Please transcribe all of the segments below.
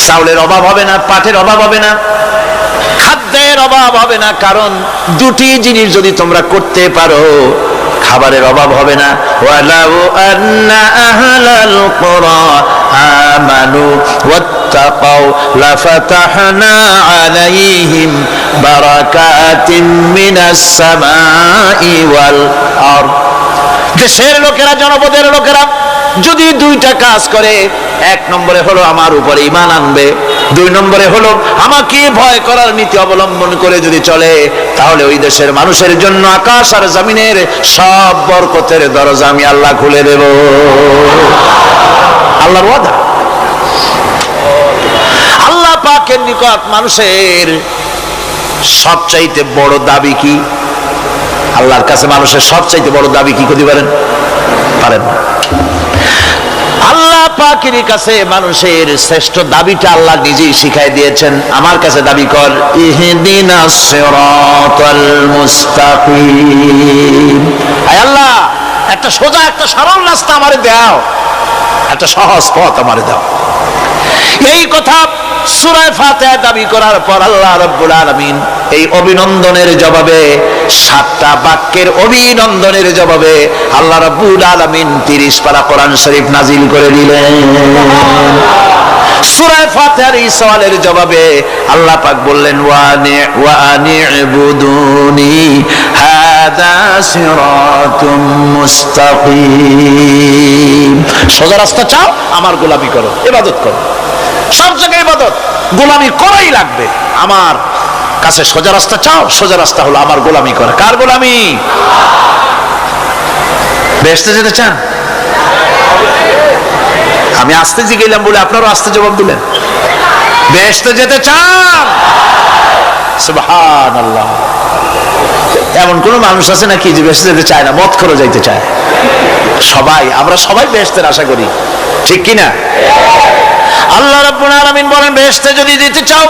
চাউলের অভাব হবে না, পাটের অভাব হবে না, খাদ্যের অভাব হবে না, কারণ দুটি জিনিস যদি তোমরা করতে পারো খাবারের অভাব হবে না। ওয়ালাউ আন্না আহলাল কুরা আমানু ওয়াত্তাকাউ লাফাতাহনা আলাইহিম বারাকাতিন মিনাস সামাই ওয়াল আরদ। দেশের লোকেরা, জনপদের লোকেরা যদি দুইটা কাজ করে, এক নম্বরে হলো আমার উপরে ঈমান আনবে, দুই নম্বরে হলো আমাকে ভয় করার নীতি অবলম্বন করে যদি চলে, তাহলে ওই দেশের মানুষের জন্য আকাশ আর জমিনের সব বরকতের দরজা আমি আল্লাহ খুলে দেব। আল্লাহর ওয়াদা। আল্লাহ পাকের নিকট মানুষের সবচাইতে বড় দাবি কি? আল্লাহর কাছে মানুষের সবচাইতে বড় দাবি কি করতে পারেন? পারেন না। আল্লাহ পাকের কাছে মানুষের শ্রেষ্ঠ দাবিটা আল্লাহ নিজেই শিখাই দিয়েছেন। আমার কাছে দাবি কর, ইহদিনাস সিরাতাল মুস্তাকিম। আয় আল্লাহ, একটা সোজা, একটা সরল রাস্তা আমারে দাও, একটা সহজ পথ আমারে দাও। এই কথা সূরা ফাতিহা দাবি করার পর আল্লাহ রাব্বুল আলামিন এই অভিনন্দনের জবাবে, 7টা বাক্যের অভিনন্দনের জবাবে আল্লাহ রাব্বুল আলামিন 30 পারা কোরআন শরীফ নাজিল করে দিলেন। সূরা ফাতিহার এই সওয়ালের জবাবে আল্লাহ পাক বললেন, ওয়া আনি'বুদুনি হাদা সিরাতুম মুস্তাকিম। সোজা রাস্তা চাও, আমার গোলামি করো, ইবাদত করো। সব জায়গায় ইবাদত, গোলামি করাই লাগবে। আমার কাছে সোজা রাস্তা চাও, সোজা রাস্তা হলো আমার গোলামি করা। কার গোলামি? বেহেশতে যেতে চান? আমি আস্তে জিগেলাম বলে আপনারও আস্তে জবাব দিলেন। বেহেশতে যেতে চান? সুবহানাল্লাহ। এমন কোন মানুষ আছে নাকি যে বেহেশতে যেতে চায় না? মদ করে যাইতে চায়। সবাই, আমরা সবাই বেহেশতের আশা করি, ঠিক কিনা? আল্লাহ রাব্বুল আলামিন বলেন, বেহেশতে যদি যেতে চাও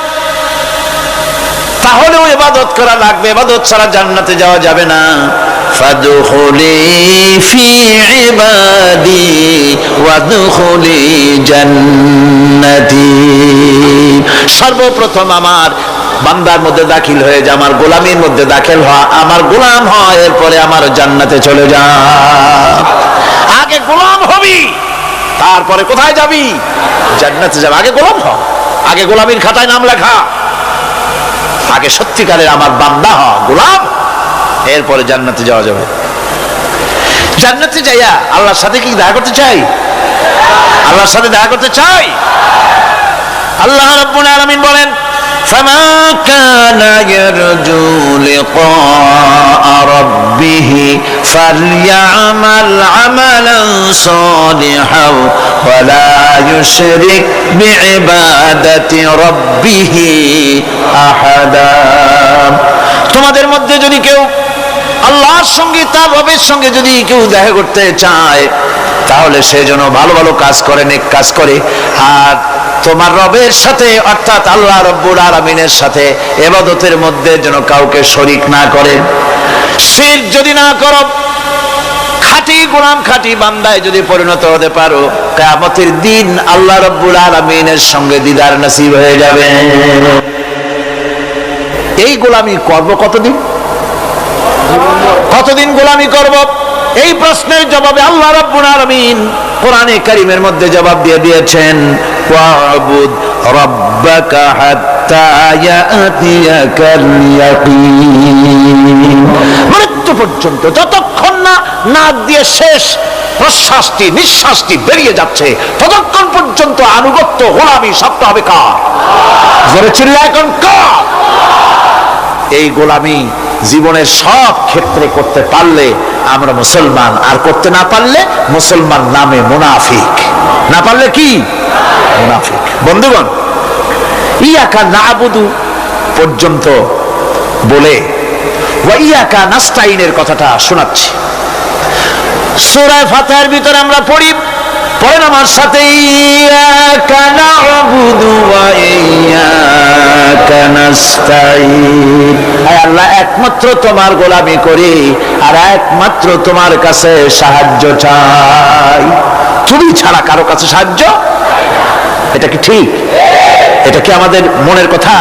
তাহলেও ইবাদত করা লাগবে, ইবাদত ছাড়া জান্নাতে যাওয়া যাবে না। ফাদখুলি ফি ইবাদি ওয়াদখুলি জান্নাতি। সর্বপ্রথম আমার বান্দার মধ্যে দাখিল হয়ে যা, আমার গোলামির মধ্যে দাখিল হওয়া, আমার গোলাম হয়, এরপরে আমার জান্নাতে চলে যা। আগে গোলাম হবি, তারপরে কোথায় যাবি? জান্নাতে যাবে। আগে গোলাম হ, আগে গোলামির খাতায় নাম লেখা, আগে সত্যিকারের আমার বান্দা হ, গোলাম, এরপরে জান্নাতে যাওয়া যাবে। জান্নাতে যাইয়া আল্লাহর সাথে কি দেখা করতে চাই? আল্লাহর সাথে দেখা করতে চাই। আল্লাহ রাব্বুল আলামিন বলেন, ফামা কানা ইয়ারজু লিকা রাব্বিহি ফালইআমাল আমালান সালিহান ওয়া লা ইউশরিক বিইবাদাতি রাব্বিহি আহাদা। তোমাদের মধ্যে যদি কেউ আল্লাহর সঙ্গে, তার রবের সঙ্গে যদি কেউ দেখা করতে চায়, তাহলে সে যেন ভালো ভালো কাজ করে, নেক কাজ করে, আর তোমার রবের সাথে অর্থাৎ আল্লাহ রাব্বুল আলামিনের সাথে ইবাদতের মধ্যে যেন কাউকে শরীক না করে। শিরক যদি না করো, খাঁটি গোলাম, খাঁটি বান্দায় যদি পরিণত হতে পারো, কিয়ামতের দিন আল্লাহ রাব্বুল আলামিনের সঙ্গে দিদার নসিব হয়ে যাবে। এই গোলামি করব কতদিন? কতদিন গোলামি করব? এই প্রশ্নের জবাবে আল্লাহ রাব্বুল আলামিন কোরআনে কারীমের মধ্যে জবাব দিয়ে দিয়েছেন, ওয়াবুদ রাব্বাকা হাত্তা ইয়াতিয়াকাল ইয়াকিন। মৃত্যু পর্যন্ত, যতক্ষণ না নাক দিয়ে শেষ প্রশ্বাসটি, নিঃশ্বাসটি বেরিয়ে যাচ্ছে, ততক্ষণ পর্যন্ত আনুগত্য, গোলামি সবটা হবে কার? জোরে চিল্লায় এখন কার? এই গোলামি জীবনের সব ক্ষেত্রে করতে পারলে আমরা মুসলমান, আর করতে না পারলে মুসলমান নামে মুনাফিক। না পারলে কি? মুনাফিক। বন্ধুগণ, ইয়াকা না'বুদু পর্যন্ত বলে ওয়া ইয়াকা নাস্তাইনের কথাটা শোনাচ্ছি। সূরা ফাতিহার ভিতরে আমরা পড়ি, পড়েন আমার সাথে, ইয়াকা না'বুদু ওয়া ইয়াকা নাস্তাইন। আয় আল্লাহ, একমাত্র তোমার গোলামি করি আর একমাত্র তোমার কাছে সাহায্য চাই। তুমি ছাড়া কারো কাছে সাহায্য, এটা কি ঠিক? এটা কি আমাদের মনের কথা,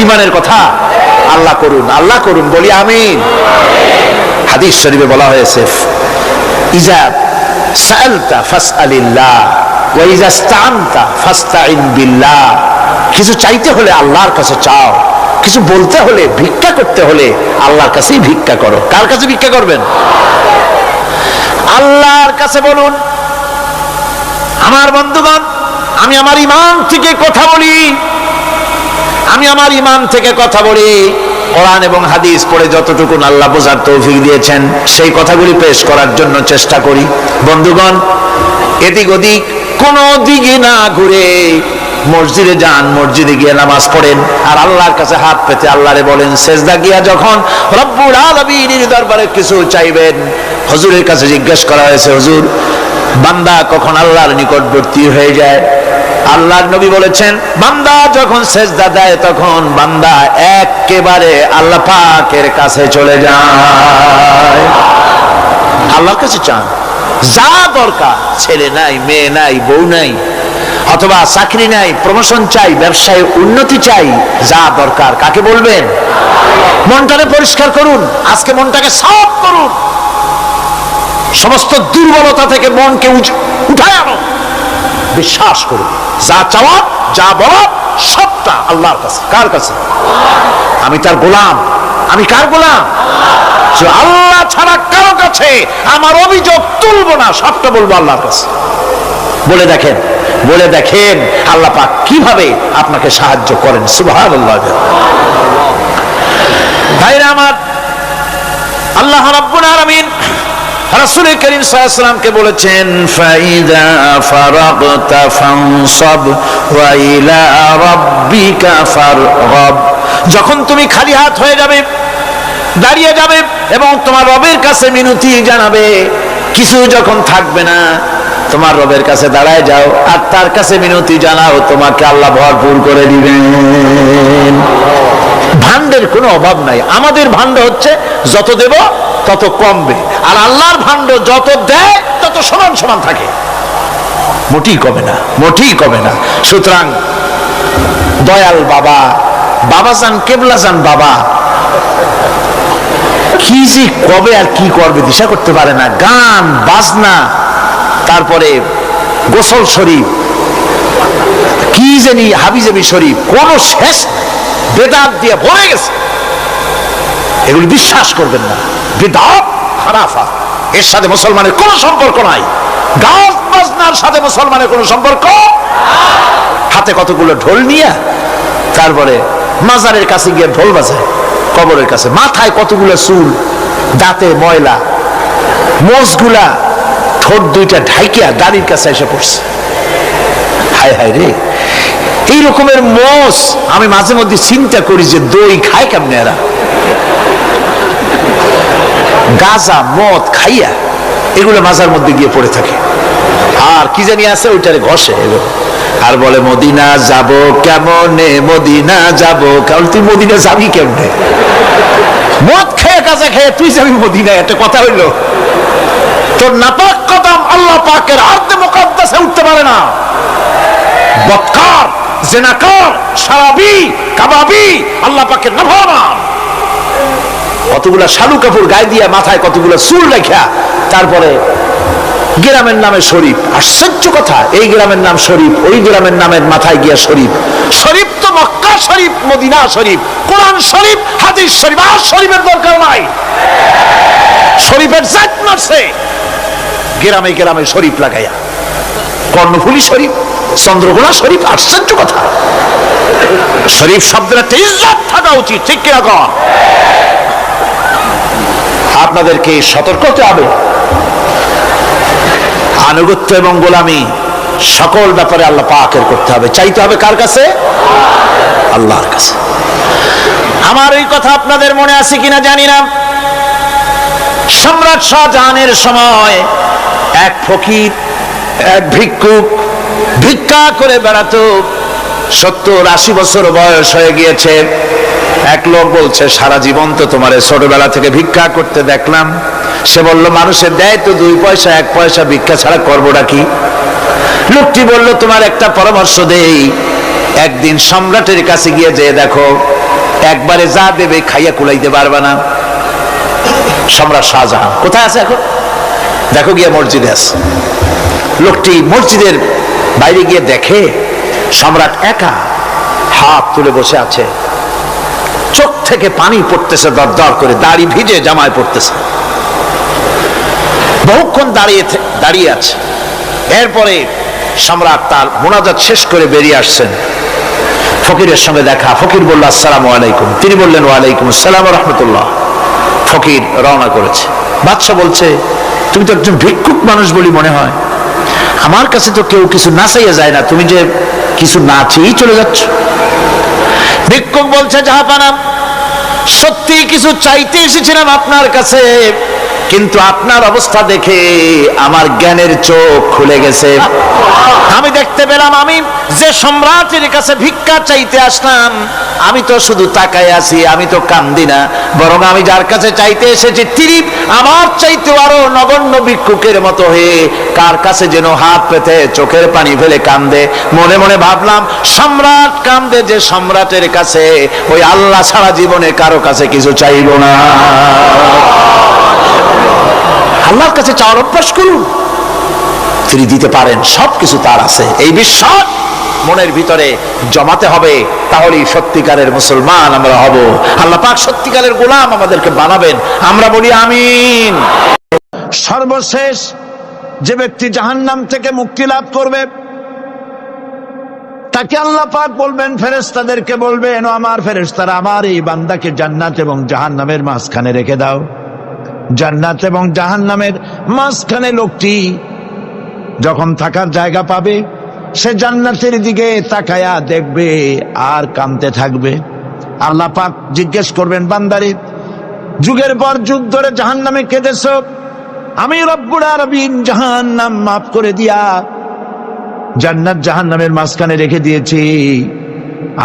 ইমানের কথা? আল্লাহ করুন, আল্লাহ করুন, বলি আমিন। হাদিস শরীফে বলা হয়েছে, ইজা সাআলতা ফাসআলিল্লাহ ওয়া ইজা ইসতাআনতা ফাসতাইন বিল্লাহ। কিছু চাইতে হলে আল্লাহর কাছে চাও, কিছু বলতে হলে, ভিক্ষা করতে হলে আল্লাহর কাছেই ভিক্ষা করো। কার কাছে ভিক্ষা করবেন? আল্লাহর কাছে বলুন। আমার বন্ধুগণ, আমি আমার ঈমান থেকে কথা বলি, আমি আমার ঈমান থেকে কথা বলি। কোরআন এবং হাদিস পড়ে যতটুকু আল্লাহ বোঝার তৌফিক দিয়েছেন সেই কথাগুলি পেশ করার জন্য চেষ্টা করি। বন্ধুগণ, এদিক ওদিক কোনো দিকে না ঘুরে মসজিদে যান, মসজিদে গিয়ে নামাজ পড়েন, আর আল্লাহর কাছে হাত পেতে আল্লাহরে বলেন। সেজদা গিয়া যখন রব্বুল আলামিনের দরবারে কিছু চাইবেন, হুজুরের কাছে জিজ্ঞেস করা হয়েছে, হুজুর বান্দা কখন আল্লাহর নিকটবর্তী হয়ে যায়? আল্লাহর নবী বলেছেন, বান্দা যখন সেজদা দেয় তখন বান্দা একেবারে আল্লাহ পাকের কাছে চলে যায়। আল্লাহর কাছে চান, যা দরকার, ছেলে নাই, মেয়ে নাই, বউ নাই, অথবা চাকরি নাই, প্রমোশন চাই, ব্যবসায় উন্নতি চাই, যা দরকার কাকে বলবেন? মনটাকে পরিষ্কার করুন, আজকে মনটাকে সাফ করুন, সমস্ত দুর্বলতা থেকে মনকে উঠায় আনো, বিশ্বাস করুন, যা চাওয়ার, যা বলার সবটা আল্লাহর কাছে। কার কাছে? আমি তার গোলাম। আমি কার গোলাম? আল্লাহ ছাড়া কারো কাছে আমার অভিযোগ তুলবো না, সবটা বলবো আল্লাহর কাছে। বলে দেখেন, বলে দেখেন আল্লাহ পাক কিভাবে আপনাকে সাহায্য করেন। সুবহানাল্লাহ। ভাইরা আমার, আল্লাহ রাব্বুল আলামিন রাসূল করিম সাল্লাল্লাহু আলাইহি ওয়াসাল্লামকে বলেছেন, ফাইদা ফারাগতা ফানসাব ওয়া ইলা রাব্বিকা ফারগাব। যখন তুমি খালি হাত হয়ে যাবে, দাঁড়িয়ে যাবে এবং তোমার রবের কাছে মিনতি জানাবে, কিছু যখন থাকবে না, তোমার রবের কাছে দাঁড়ায় যাও আর তার কাছে মিনতি জানাও, তোমাকে আল্লাহ ভরপুর করে দিবেন। ভান্ডের কোনো অভাব নাই। আমাদের ভান্ড হচ্ছে যত দেব তত কমবে, আর আল্লাহর ভান্ড যত দেয় তত সমান সমান থাকে, মোটেই কমে না, মোটেই কমে না। সুতরাং দয়াল বাবা, বাবাজান, কেবলাজান বাবা কি যে কবে আর কি করবে দিশা করতে পারে না। গান বাজনা, তারপরে গোসল শরীফ, কি জানি হাবিজাবি শরীফ, কোন শেষ বেদাত দিয়ে ভরে গেছে। এগুলি বিশ্বাস করবেন না, বেদাত খারাফা, এর সাথে মুসলমানের কোনো সম্পর্ক নাই। গান বাজনার সাথে মুসলমানের কোনো সম্পর্ক। হাতে কতগুলো ঢোল নিয়ে তারপরে মাজারের কাছে গিয়ে ঢোল বাজায়, কবরের কাছে, মাথায় কতগুলো চুল, দাঁতে ময়লা, মোষগুলা ঠোঁট দুইটা ঢাইকিয়া দাড়ির কাছে এসে পড়ছে। হায় হায় রে, এই রকমের মোষ আমি মাঝে মধ্যে চিন্তা করি যে দই খায় কেমনে এরা, গাঁজা মদ খাইয়া এগুলো মাজার মধ্যে গিয়ে পড়ে থাকে। আর কি জানি আছে ওইটারে ঘষে আর বলে মদিনা যাব কেমনে, মদিনা যাব। কারণ তুই মদিনা যাবি কেমনে? মদ খেয়ে গাঁজা খেয়ে তুই যাবি মদিনা? একটা কথা হইল? তোর নাপাক কদম আল্লাহ পাকের আরদে মুকাদ্দাসে উঠতে পারে না। বদকার, জিনাকার, শারাবি, কাবাবি আল্লাহ পাকের নাফরমান। কতগুলা শালু কাপড় গায়ে দিয়া, মাথায় কতগুলা চুল রাখা, তারপরে গ্রামের নামে শরীফ। আশ্চর্য কথা, এই গ্রামের নাম শরীফ, ওই গ্রামের নামের মাথায় গিয়া শরীফ। শরীফ তো মক্কা শরীফ, মদিনা শরীফ, কোরআন শরীফ, হাদিস শরীফ, আর শরীফের দরকার নাই। শরীফের জাত মারছে গ্রামে গ্রামে শরীফ লাগাইয়া, কর্ণফুলী শরীফ, চন্দ্রকোনা শরীফ। আশ্চর্য কথা, শরীফ শব্দের একটা ইজ্জত থাকা উচিত, ঠিক কিনা কন? আপনাদেরকে সতর্ক হতে হবে। আনুগত্য এবং গোলামি সকল ব্যাপারে আল্লাহ পাকের করতে হবে, চাইতে হবে কার কাছে? আল্লাহর কাছে। আমার এই কথা আপনাদের মনে আছে কিনা জানি না। সম্রাট শাহজাহানের সময় এক ফকির, এক ভিক্ষুক ভিক্ষা করে বেড়াতো। 70-80 বছর বয়স হয়ে গিয়েছে। এক লোক বলছে, সারা জীবন তো তোমার ছোটবেলা থেকে ভিক্ষা করতে দেখলাম। সে বলল, মানুষের দেয় তো 2 পয়সা 1 পয়সা, ভিক্ষা ছাড়া করবোটা কি? লোকটি বলল, তোমার একটা পরামর্শ দেই, একদিন সম্রাটের কাছে গিয়ে যে দেখো একবারে যা দেবে খাইয়া কুলাইতে পারবে না। সম্রাট শাহজাহান কোথায় আছে এখন? দেখো গিয়ে মসজিদে আছে। লোকটি মসজিদের বাইরে গিয়ে দেখে সম্রাট একা হাত তুলে বসে আছে, চোখ থেকে পানি পড়তেছে দর দর করে, দাড়ি ভিজে জামায় পড়তেছে, বহুক্ষণ দাঁড়িয়ে আছে। এরপরে সম্রাট তার মুনাজাত শেষ করে বেরিয়ে আসছেন। ফকিরের সঙ্গে দেখা, ফকির বলল আসসালামু আলাইকুম, তিনি বললেন ওয়ালাইকুম আসসালাম ওয়া রাহমাতুল্লাহ। ফকির রওনা করেছে। বাদশা বলছে তুমি তো একজন ভিক্ষুক মানুষ বলি মনে হয়, আমার কাছে তো কেউ কিছু না চাইয়া যায় না, তুমি যে কিছু না চেয়েই চলে যাচ্ছ। ভিক্ষুক বলছে জাহাপানা, সত্যি কিছু চাইতে এসেছিলাম আপনার কাছে, কিন্তু আপনার অবস্থা দেখে আমার জ্ঞানের চোখ খুলে গেছে। আমি দেখতে পেলাম আমি যে সম্রাটের কাছে ভিক্ষা চাইতে আসলাম, আমি তো শুধু তাকায় আছি, আমি তো কান্দি না, বরং আমি যার কাছে চাইতে এসেছি তিনি আমার চাইতে আরো নগণ্য ভিক্ষুকের মতো হয়ে কার কাছে যেন হাত পেতে চোখের পানি ফেলে কান্দে। মনে মনে ভাবলাম সম্রাট কান্দে যে সম্রাটের কাছে, ওই আল্লাহ সারা জীবনে কারো কাছে কিছু চাইব না। আল্লাহর কাছে চাওয়ার অভ্যাস করুন, তিনি দিতে পারেন, সবকিছু তার আছে। এই বিশ্বাস মনের ভিতরে জমাতে হবে, তাহলেই সত্যিকারের মুসলমান আমরা হব। আল্লাহ পাক সত্যিকারের গোলাম আমাদেরকে বানাবেন, আমরা বলি আমিন। সর্বশেষ যে ব্যক্তি জাহান্নাম থেকে মুক্তি লাভ করবে তাকে আল্লাহ পাক বলবেন, ফেরেশতাদেরকে বলবেন, ও আমার ফেরেশতারা, আমার এই বান্দাকে জান্নাত এবং জাহান্নামের মাঝখানে রেখে দাও। জান্নাত এবং জাহান্নামের মাঝখানে লোকটি যখন থাকার জায়গা পাবে, সে জান্নাতের দিকে তাকায়া দেখবে আর কাঁদতে থাকবে। আল্লাহ পাক জিজ্ঞেস করবেন, বান্দারে যুগের পর যুগ ধরে জাহান্নামে কেঁদেছো, আমি রব্বুল আলামিন জাহান্নাম মাফ করে দিয়া জান্নাত জাহান্নামের মাঝখানে রেখে দিয়েছি,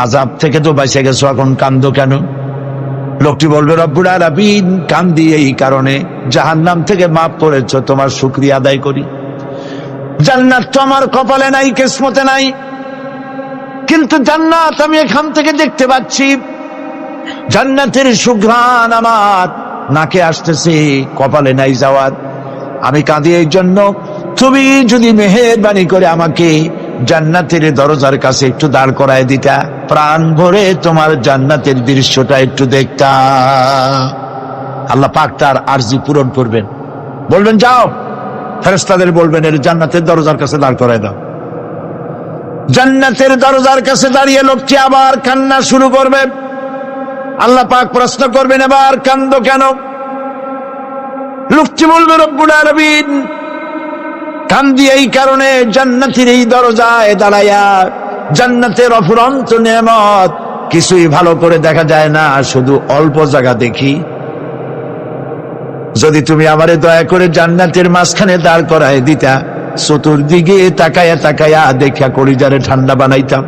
আযাব থেকে তো বেঁচে গেছো, এখন কান্দো কেন? লোকটি বলবে, রব্বুল আলামিন কান্দি এই কারণে, জাহান্নাম থেকে মাফ করেছো, তোমার শুকরিয়া আদায় করি। জান্নাত তো আমার কপালে নাই, কিসমতে নাই, কিন্তু জান্নাত আমি এখান থেকে দেখতে পাচ্ছি, জান্নাতের সুঘ্রাণ আমার নাকে আসতেছে, কপালে নাই যাওয়ার। আমি কাঁদি এই জন্য, তুমি যদি মেহেরবানি করে আমাকে জান্নাতের দরজার কাছে একটু দাঁড় করায় দিতা, প্রাণ ভরে তোমার জান্নাতের দৃশ্যটা একটু দেখতাম। আল্লাহ পাক তার আরজি পূরণ করবেন, বলবেন যাও, ফেরেশতাদের বলবেন এর জান্নাতের দরজার কাছে দাঁড় করায় দাও। জান্নাতের দরজার কাছে দাঁড়িয়ে লোকটি আবার কান্না শুরু করবে। আল্লাহ পাক প্রশ্ন করবেন, এবার কান্দো কেন? লোকটি বলবে, রব্বুল আলামিন কান্দি এই কারণে, জান্নাতের এই দরজায় দাঁড়ায়া জান্নাতের অফুরন্ত নেয়ামত কিছুই ভালো করে দেখা যায় না, শুধু অল্প জায়গা দেখি। যদি তুমি আমারে দয়া করে জান্নাতের মাঝখানে দাঁড় করায় দিতা, চতুর্দিকে তাকায়া তাকায়া দেখা কলিজারে ঠান্ডা বানাইতাম।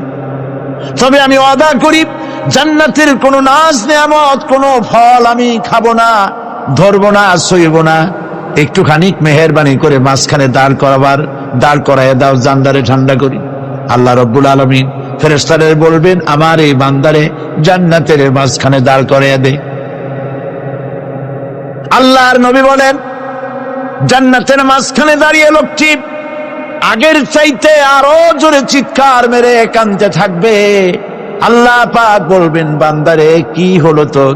তবে আমি ওয়াদা করি, জান্নাতের কোনো নাজ নেয়ামত, কোনো ফল আমি খাবো না, ধরবো না, সইব না। একটুখানি মেহেরবানি করে মাঝখানে দাঁড় করায় দাও, জান্নারে ঠান্ডা করি। আল্লাহ রব্বুল আলামিন ফেরেশতাদের বলবেন, আমার এই বান্দারে জান্নাতের মাঝখানে দাঁড় করায় দে। আল্লাহর নবী বলেন, জান্নাতের মাঝখানে দাঁড়িয়ে লোকটি আগের চাইতে আরো জোরে চিৎকার মেরে কাঁদতে থাকবে। আল্লাহ পাক বলবেন, বান্দারে কি হলো তোর?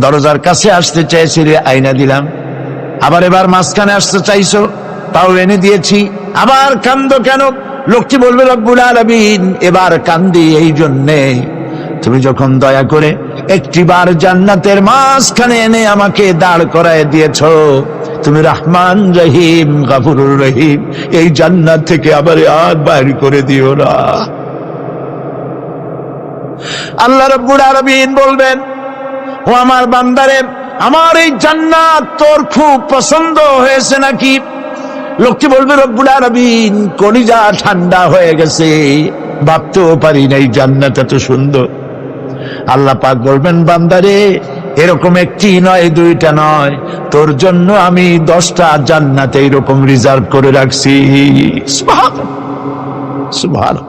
দরজার কাছে আসতে চাইছিলে, আইনা দিলাম। আবার এবার মাঝখানে আসতে চাইছো, তাও এনে দিয়েছি, আবার কান্দো কেন? লোকটি বলবে, রব্বুল আলামিন এবার কান্দি এই জন্যে, তুমি যখন দয়া করে একটিবার জান্নাতের মাঝখানে এনে আমাকে দাঁড় করায় দিয়েছ, তুমি রহমান রহিম গফুরুর রহিম, এই জান্নাত থেকে আবার আর বাইর করে দিও না। আল্লাহ রাব্বুল আলামিন বলবেন, ও আমার বান্দারে, আমার এই জান্নাত তোর খুব পছন্দ হয়েছে নাকি? লোকটি বলবে, রব্বুল আলামিন কলিজা ঠান্ডা হয়ে গেছে, ভাবতেও পারি নাই জান্নাত এত সুন্দর। আল্লাহ পাক বলবেন, বান্দারে এরকম একটি নয়, দুইটা নয়, তোর জন্য আমি 10টা জান্নাত এইরকম রিজার্ভ করে রাখছি। সুবহানাল্লাহ, সুবহানাল্লাহ।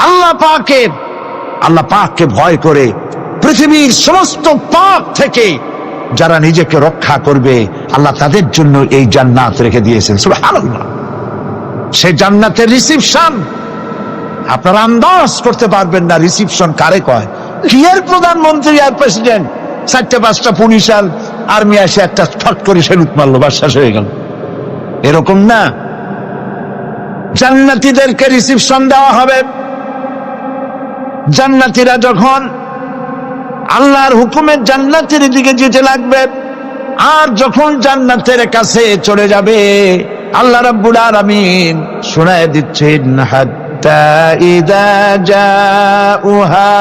আল্লাহ পাককে ভয় করে পৃথিবীর সমস্ত পাপ থেকে যারা নিজেকে রক্ষা করবে, আল্লাহ তাদের জন্য এই জান্নাত রেখে দিয়েছেন। সুবহানাল্লাহ। সেই জান্নাতের রিসিপশন আপনারা আন্দাজ করতে পারবেন না। রিসিপশন কারে কয়? কি এর প্রধানমন্ত্রী আর প্রেসিডেন্ট, 4-5টা পুলিশ আর আর্মি এসে একটা ফট করে সেলুট মারলো, বাস শেষ হয়ে গেল, এরকম না। জান্নাতীদেরকে রিসিপশন দেওয়া হবে। জান্নাতীরা যখন আল্লাহর হুকুমে জান্নাতের দিকে যেতে লাগবে, আর যখন জান্নাতের কাছে চলে যাবে, আল্লাহ রাব্বুল আলামিন শোনায় দিচ্ছেন, হাত্তা ইযা জাউহা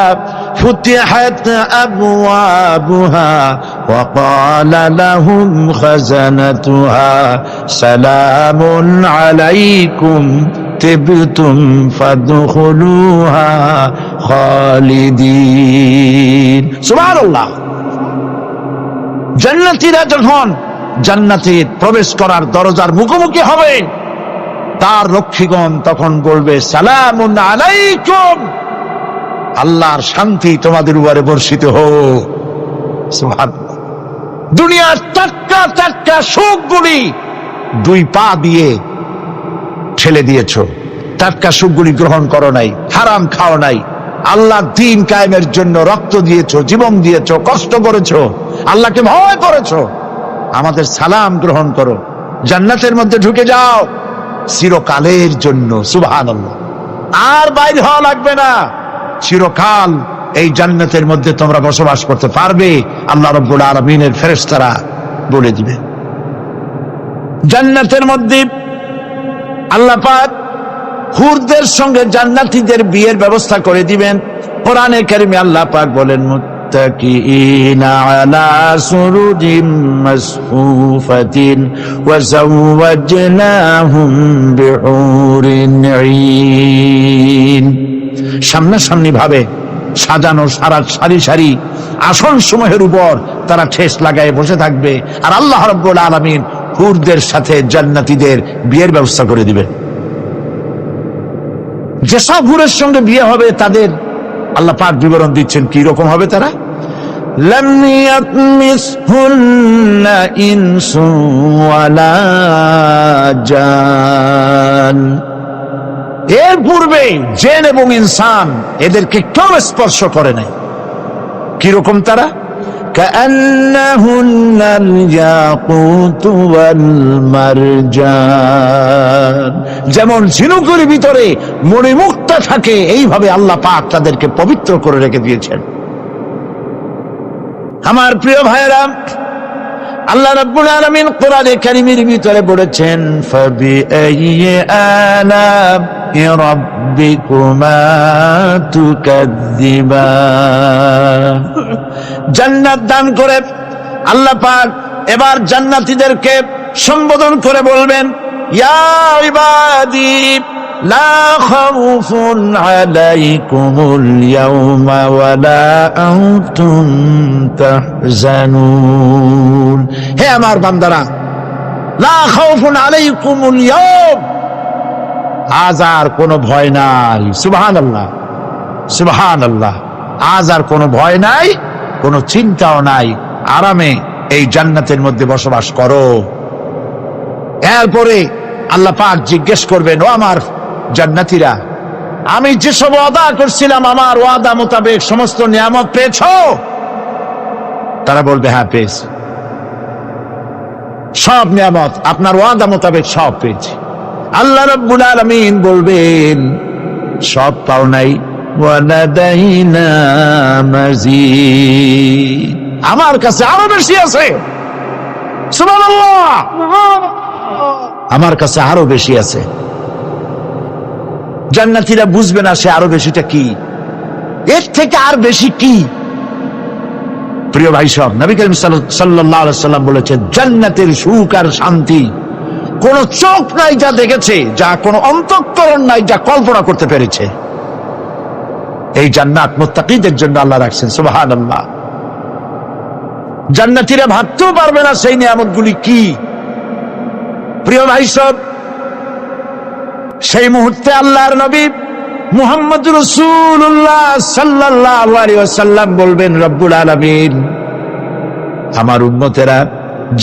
ফুতিহাত আবওয়াবুহা ওয়া ক্বালা লাহুম খাযানাতুহা সালামুন আলাইকুম তিবতুম ফাদখুলুহা খালিদিন। সুবহানাল্লাহ। জান্নাতীরা যখন জান্নাতে প্রবেশ করার দরজার মুখোমুখি হবে, তার রক্ষীগণ তখন বলবে, সালামুন আলাইকুম, আল্লাহর শান্তি তোমাদের উপরে বর্ষিত হোক। সুবহানাল্লাহ। দুনিয়ার টাটকা টাটকা সুখগুলি 2 পা দিয়ে ঠেলে দিয়েছ, টাটকা সুখগুলি গ্রহণ করো নাই, হারাম খাও নাই, আল্লাহর দ্বীন কায়েমের জন্য রক্ত দিয়েছো, জীবন দিয়েছো, কষ্ট করেছো, আল্লাহকে ভয় করেছো। আমাদের সালাম গ্রহণ করো, জান্নাতের মধ্যে ঢুকে যাও চিরকালের জন্য। সুবহানাল্লাহ। আর বাইর হওয়া লাগবে না, চিরকাল এই জান্নাতের মধ্যে তোমরা বসবাস করতে পারবে, আল্লাহ রাব্বুল আলামিনের ফেরেশতারা বলে দিবে। জান্নাতের মধ্যে আল্লাহ পাক হুরদের সঙ্গে জান্নাতীদের বিয়ের ব্যবস্থা করে দিবেন। কোরআনে কারিমে আল্লাহ পাক বলেন, মুত্তাকিইনা আলা সুরুজিম মাসফুফাতিন ওয়া যাওয়াজনাহুম বিহুরিন ঈন। সামনাসামনি ভাবে সাজানো সারি সারি আসন সমূহের উপর তারা ঠেস লাগায় বসে থাকবে, আর আল্লাহ রাব্বুল আলামিন হুরদের সাথে জান্নাতীদের বিয়ের ব্যবস্থা করে দিবেন। যেসব হুরের সঙ্গে বিয়ে হবে তাদের আল্লাহ পাক বিবরণ দিচ্ছেন কি রকম হবে তারা। লাম ইয়াতমিসহুন্না ইনসু ওয়ালা জান। এর পূর্বে জিন এবং ইনসান এদেরকে কেউ স্পর্শ করে নাই। কি রকম তারা? কাআন্নাহুন্নাল ইয়াকুতু ওয়াল মারজান। যেমন ঝিনুকের ভিতরে মণিমুক্তা থাকে, এইভাবে আল্লাহ পাক তাদেরকে পবিত্র করে রেখে দিয়েছেন। আমার প্রিয় ভাইরা, আল্লাহ রাব্বুল আলামিন কোরআনে কারীমের ভিতরে বলেছেন, ফাবিআইয়ি আলা'i রাব্বিকুমা তুকাযযিবান। জান্নাত দান করে আল্লাহ পাক এবার জান্নাতীদেরকে সম্বোধন করে বলবেন, ইয়া ইবাদি লা খাউফুন আলাইকুমুল ইয়াওমা ওয়ালা আনতুম তাহজানুন। হে আমার বান্দারা, লা খাউফুন আলাইকুমুল ইয়াওম, আজ আর কোনো ভয় নাই। সুবহানাল্লাহ, সুবহানাল্লাহ। আজ আর কোনো ভয় নাই, কোনো চিন্তাও নাই, আরামে এই জান্নাতের মধ্যে বসবাস করো। এরপরে আল্লাহ পাক জিজ্ঞেস করবেন, ও আমার জান্নাতীরা, আমি যেসব ওয়াদা করছিলাম আমার ওয়াদা মোতাবেক সমস্ত নিয়ামত পেয়েছো? তারা বলবে, হ্যাঁ পেয়েছি, সব নিয়ামত আপনার ওয়াদা মোতাবেক সব পেয়েছি। আল্লাহ রাব্বুল আলামিন বলবেন, সব পাও নাই, ওয়ালাদাইনা মাজিদ, আমার কাছে আরো বেশি আছে। সুবহানাল্লাহ, আমার কাছে আরো বেশি আছে। জান্নাতীরা বুঝবে না সে আরো বেশিটা কি, এর থেকে আর বেশি কি। প্রিয় ভাই সব, নবী করিম সাল্লাল্লাহু আলাইহি সাল্লাম বলেছেন, জান্নাতের সুখ আর শান্তি কোন চোখ নাই যা দেখেছে, যা কোন অন্তঃকরণ নাই যা কল্পনা করতে পেরেছে। এই জান্নাত মুত্তাকিদের জন্য আল্লাহ রাখছেন। সুবহানাল্লাহ। জান্নাতীরা ভাবতেও পারবে না সেই নিয়ামতগুলি কি। প্রিয় ভাই সব, সেই মুহূর্তে আল্লাহর নবী মুহাম্মদ রাসূলুল্লাহ সাল্লাল্লাহু আলাইহি ওয়াসাল্লাম বলবেন, রব্বুল আলামিন আমার উম্মতেরা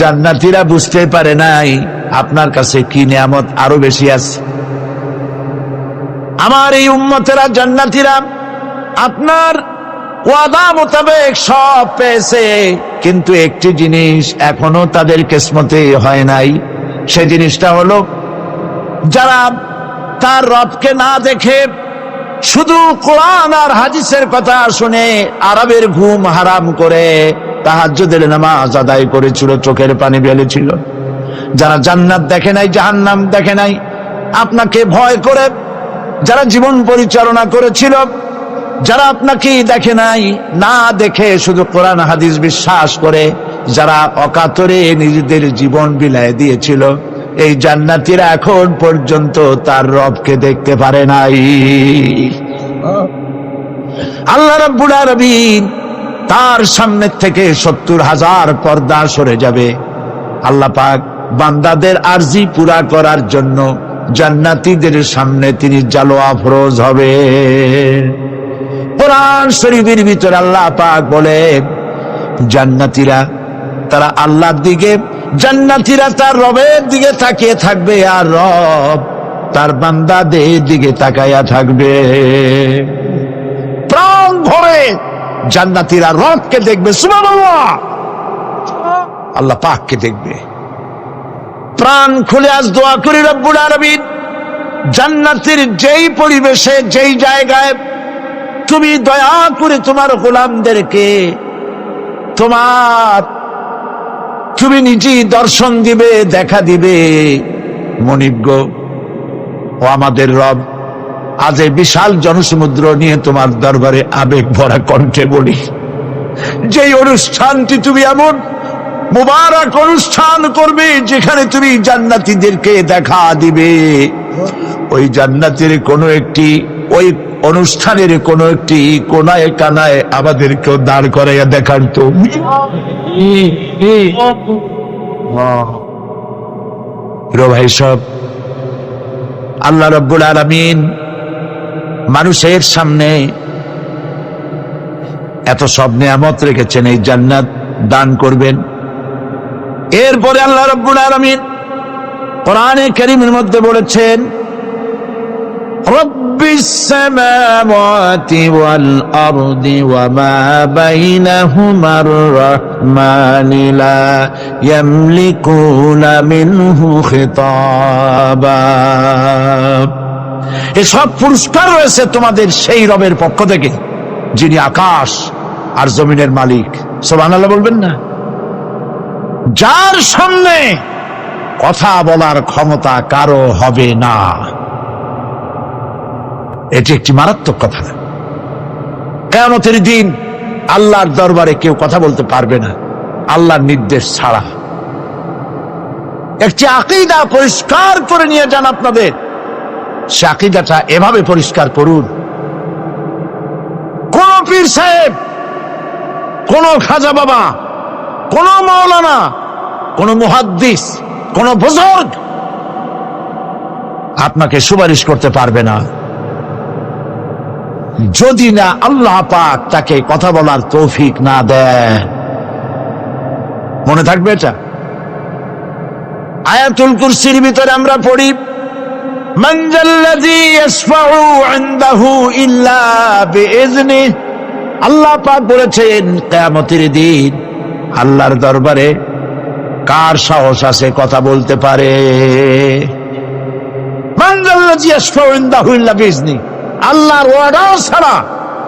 জান্নাতীরা বুঝতে পারে নাই আপনার কাছে কি নিয়ামত আরো বেশি আছে। আমার এই উম্মতেরা জান্নাতীরা আপনার ওয়াদা মোতাবেক সব পেয়েছে, কিন্তু একটি জিনিস এখনো তাদের কিসমতে হয় নাই। সেই জিনিসটা হলো, যারা তার রবকে না দেখে শুধু কোরআন আর হাদিসের কথা শুনে আরবের ঘুম হারাম করে তাহাজ্জুদের নামাজ আদায় করেছিল, চোখের পানি ফেলেছিল, যারা জান্নাত দেখে নাই, জাহান্নাম দেখে নাই, আপনাকে ভয় করে যারা জীবন পরিচালনা করেছিল, যারা আপনাকে দেখে নাই, না দেখে শুধু কোরআন হাদিস বিশ্বাস করে যারা অকাতরে নিজেদের জীবন বিলায় দিয়েছিল, এই জান্নাতীরা এখন পর্যন্ত তার রবকে দেখতে পারে নাই। আল্লাহ রাব্বুল আলামিন তার সামনে থেকে 70,000 পর্দা সরে যাবে। আল্লাহ পাক বান্দাদের আরজি পুরা করার জন্য জান্নাতীদের সামনে তিনি জালোয়া ফরোজ হবে। কোরআন শরীফের ভিতরে আল্লাহ পাক বলে, জান্নাতীরা তারা আল্লাহর দিকে, জান্নাতীরা তার রবের দিকে তাকিয়ে থাকবে, আর রব তার বান্দাদের দিকে তাকায়া থাকবে। প্রাণ ভরে জান্নাতীরা রবকে দেখবে, সুবহানাল্লাহ, আল্লাহ পাককে দেখবে। প্রাণ খুলে আজ দোয়া করি, রব্বুল আলামিন জান্নাতের যেই পরিবেশে, যেই জায়গায় তুমি দয়া করে তোমার গোলামদেরকে তুমি নিজেই দর্শন দিবে, দেখা দিবে। মনিব গো, ও আমাদের রব, আজ এই বিশাল জনসমুদ্র নিয়ে তোমার দরবারে আবেগ ভরা কণ্ঠে বলি, যেই অনুষ্ঠানটি তুমি এমন মুবারক অনুষ্ঠান করবে যেখানে তুমি জান্নাতীদেরকে দেখা দিবে, ওই জান্নাতের কোনো একটি, ওই অনুষ্ঠানের কোনো একটি কোনায় কানায় আমাদেরকেও দাঁড় করাইয়া দেখার তো। ভাই সব, আল্লাহ রাব্বুল আলামিন মানুষের সামনে এত সব নিয়ামত রেখেছেন, এই জান্নাত দান করবেন। এরপরে আল্লাহ রাব্বুল আলামিন কোরআনে কারীমের মধ্যে বলেছেন, রব্বিস সামাওয়াতি ওয়াল আরদি ওয়া মা বাইনাহুমার রাহমানি লা ইয়ামলিকুনা মিনহু খিতাবা। এসব পুরস্কার রয়েছে তোমাদের সেই রবের পক্ষ থেকে যিনি আকাশ আর জমিনের মালিক। সুবহানাল্লাহ বলবেন না? যার সামনে কথা বলার ক্ষমতা কারো হবে না। এটি একটি মারাত্মক কথা। কিয়ামতের দিন আল্লাহর দরবারে কেউ কথা বলতে পারবে না আল্লাহর নির্দেশ ছাড়া। একটি আকীদা পরিষ্কার করে নিয়ে যান আপনাদের, সে আকীদাটা এভাবে পরিষ্কার করুন, কোন পীর সাহেব, কোন খাজা বাবা, কোন মাওলানা, কোন মুহাদ্দিস, কোন বুজুর্গ আপনাকে সুপারিশ করতে পারবে না যদি না আল্লাহ পাক তাকে কথা বলার তৌফিক না দেয়। মনে থাকবে এটা। আয়াতুল কুরসির ভিতরে আমরা পড়ি, মান যাল্লাযী ইয়াশফাউ ইনদাহু ইল্লা বিইজনিহি। আল্লাহ পাক বলেছেন কিয়ামতের দিন আল্লাহর দরবারে কার সাহস আছে কথা বলতে পারে? মান যাল্লাযী ইয়াশফাউ ইনদাহু ইল্লা বিইজনিহি। আল্লাহর ওয়াদা ছাড়া,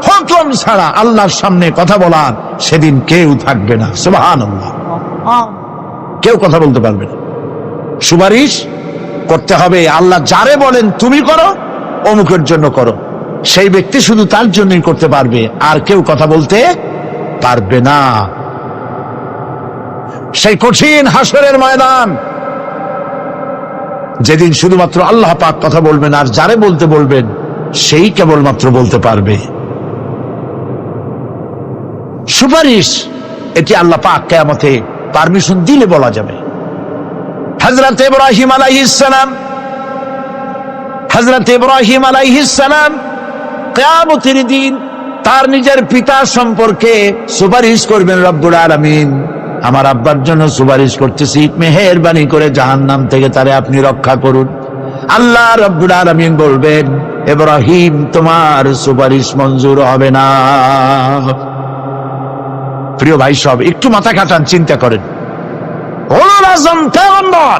হুকুম ছাড়া আল্লাহর সামনে কথা বলার সেদিন কেউ থাকবে না। সুবহানাল্লাহ। কেউ কথা বলতে পারবে না। সুপারিশ করতে হবে আল্লাহ যারে বলেন তুমি করো, অমুকের জন্য করো, সেই ব্যক্তি শুধু তার জন্যই করতে পারবে, আর কেউ কথা বলতে পারবে না। সেই কঠিন হাসরের ময়দান, যেদিন শুধুমাত্র আল্লাহ পাক কথা বলবেন, আর যারে বলতে বলবেন সেই কেবলমাত্র বলতে পারবে। সুপারিশ এটি আল্লাহ পাক কিয়ামতে পারমিশন দিলে বলা যাবে। হযরত ইব্রাহিম আলাইহিস সালাম কিয়ামতের দিন তার নিজের পিতা সম্পর্কে সুপারিশ করবেন রব্বুল আলামিন, আমার আব্বার জন্য সুপারিশ করতেছি, মেহেরবানি করে জাহান্নাম থেকে তারে আপনি রক্ষা করুন। আল্লাহ রব্বুল আলামিন বলবেন, ইব্রাহিম তোমার সুপারিশ মঞ্জুর হবে না। প্রিয় ভাই সব, একটু মাথা খাটান, চিন্তা করেন। উলুল আযম পয়গম্বর,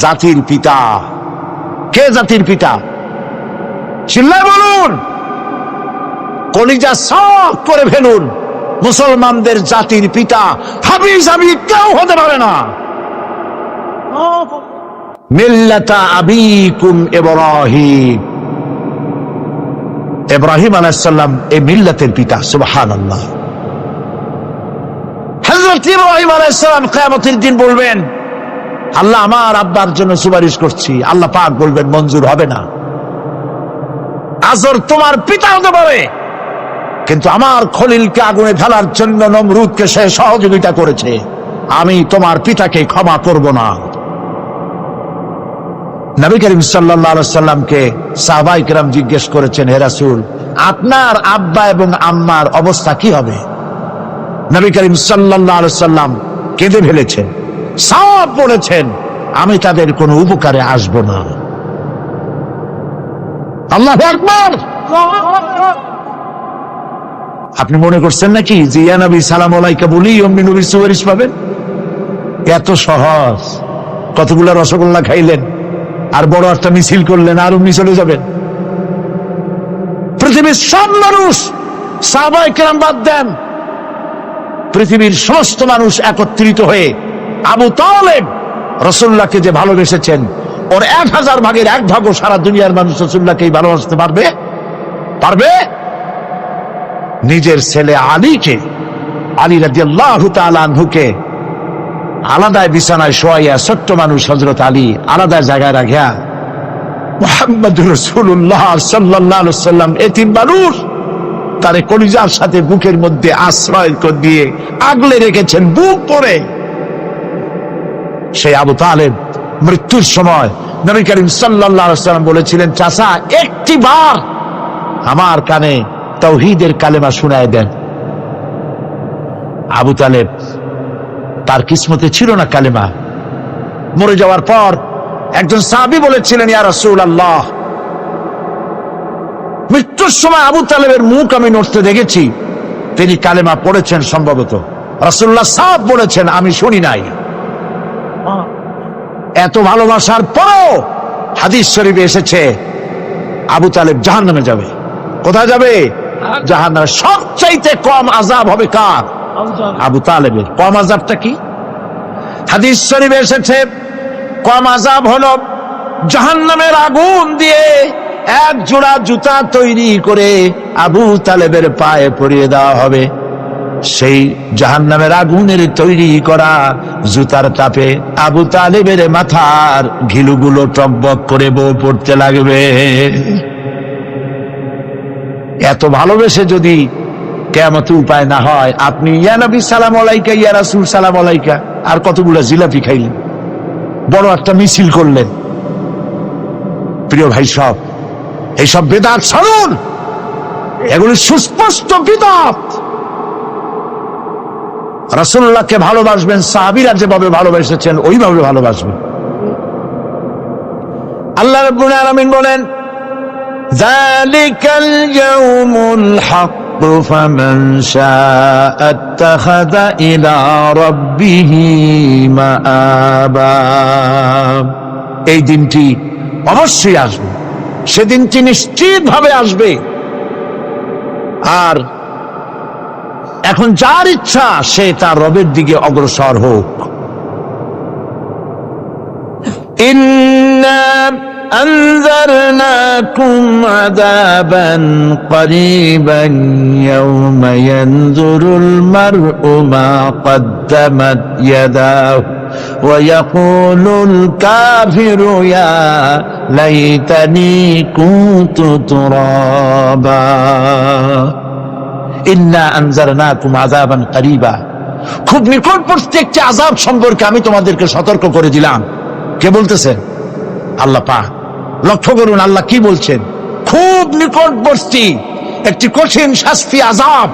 জাতির পিতা। কে জাতির পিতা? চিল্লায় বলুন, কলিজা সাফ করে ফেলুন। মুসলমানদের জাতির পিতা হাবিজ আমি কেউ হতে পারে না। মিল্লাতা আবিকুম ইব্রাহিম, ইব্রাহিম আলাইহিস সালাম এই মিল্লাতের পিতা। সুবহানাল্লাহ। হযরত ইব্রাহিম আলাইহিস সালাম কিয়ামতের দিন বলবেন, আল্লাহ আমার আব্বার জন্য সুপারিশ করছি। আল্লাহ পাক বলবেন মঞ্জুর হবে না। আজর তোমার পিতা হতে পারে, কিন্তু আমার খলিলকে আগুনে ফেলার জন্য নমরুদকে সে সহযোগিতা করেছে, আমি তোমার পিতাকে ক্ষমা করব না। নবী করিম সাল্লাল্লাহু আলাইহি সাল্লামকে সাহাবায়ে কেরাম জিজ্ঞেস করেছেন, হে রাসূল, আপনার আব্বা এবং আম্মার অবস্থা কি হবে? নবী করিম সাল্লাল্লাহু আলাইহি সাল্লাম কেঁদে ফেলেছেন, সব বলেছেন, আমি তাদের কোনো উপকারে আসব না। আল্লাহু আকবার। আপনি মনে করছেন নাকি যে ইয়া নবী সালাম আলাইকা বলি অমনি নবীর সুপারিশ পাবেন? এত সহজ। কতগুলা রসগোল্লা খাইলেন আর বড় একটা মিছিল করলেন আর অমনি চলে যাবেন? পৃথিবীর সব মানুষ, সাহাবায়ে কেরাম বাদ দেন, পৃথিবীর সমস্ত মানুষ একত্রিত হয়ে আবু তালেব রাসূলুল্লাহকে যে ভালোবেসেছেন, ওর 1000 ভাগের 1 ভাগও সারা দুনিয়ার মানুষ রাসূলুল্লাহকেই ভালোবাসতে পারবে? পারবে? নিজের ছেলে আলীকে, আলী রাদিয়াল্লাহু তাআলা আনহুকে আলাদা বিছানায় শোয়াইয়া, ছোট্ট মানুষ হযরত আলী আলাদা জায়গায় রাখিয়া মুহাম্মদুর রাসূলুল্লাহ সাল্লাল্লাহু আলাইহি সাল্লাম এতিম মানুষ তারে কলিজার সাথে বুকের মধ্যে আশ্রয় দিয়ে আগলে রেখেছেন বুক পড়ে। সেই আবু তালেব মৃত্যুর সময় নবী করিম সাল্লাল্লাহু আলাইহি সাল্লাম বলেছিলেন, চাচা একটি বার আমার কানে তাওহীদের কালেমা শোনায় দেন। আবু তালেব, তার কিসমতে ছিল না কালেমা। মরে যাওয়ার পর একজন সাহাবী বলেছিলেন, ইয়া রাসূলুল্লাহ, মৃত্যুর সময় আবু তালেবের মুখ আমি নড়তে দেখেছি, তিনি কালেমা পড়েছেন সম্ভবত। রাসূলুল্লাহ সাফ বলেছেন, আমি শুনি নাই। এত ভালোবাসার পরও হাদিস শরীফে এসেছে আবু তালেব জাহান্নামে যাবে। কোথায় যাবে? জাহান্নামে। সবচাইতে কম আযাব হবে কার? আবু তালেবের। কম আযাবটা কি? হাদিস শরীফে এসেছে কম আযাব হলো জাহান্নামের আগুন দিয়ে 1 জোড়া জুতা তৈরি করে আবু তালেবের পায়ে পরিয়ে দেওয়া হবে। সেই জাহান্নামের আগুনের তৈরি করা জুতার তাপে আবু তালেবের মাথার ঘিলুগুলো টকবক করে বউ পড়তে লাগবে। এত ভালোবেসে যদি কিয়ামতে উপায় না হয়, আপনি ইয়া নবী সালাম আলাইকা, ইয়া রাসূল সালাম আলাইকা, আর কতগুলো জিলাপি খাইলেন, বড় একটা মিছিল করলেন। প্রিয় ভাই সব, এইসব বিদআত ছাড়ুন, এগুলি সুস্পষ্ট বিদআত। রাসূলুল্লাহকে ভালোবাসবেন, সাহাবীরা যেভাবে ভালোবেসেছেন ওইভাবে ভালোবাসবেন। আল্লাহ রাব্বুল আলামিন বলেন, যালিকাল ইয়াউমুল হক ফামান শাআ আত্তাখাযা ইলা রাব্বিহি মাআবা। এই দিনটি অবশ্যই আসবে, সেদিনটি নিশ্চিতভাবে আসবে। আর এখন যার ইচ্ছা সে তার রবের দিকে অগ্রসর হোক। ইন্না আনজারনাকুম আযাবান করিবান ইয়াওমা ইয়ানজুরুল মার'উ মা কদ্দামাত ইয়াদাহু ওয়া ইয়াকুলুল কাফিরু ইয়া লাইতানি কুনতু তুরাবা। ইন্না আনজারনাকুম আযাবান করিবা, খুব নিকটবর্তী একটি আযাব সম্পর্কে আমি তোমাদেরকে সতর্ক করে দিলাম। কে বলতেছেন? আল্লাহ পাক। লক্ষ্য করুন আল্লাহ কি বলছেন, খুব নিকটবর্তী একটি কঠিন শাস্তি, আযাব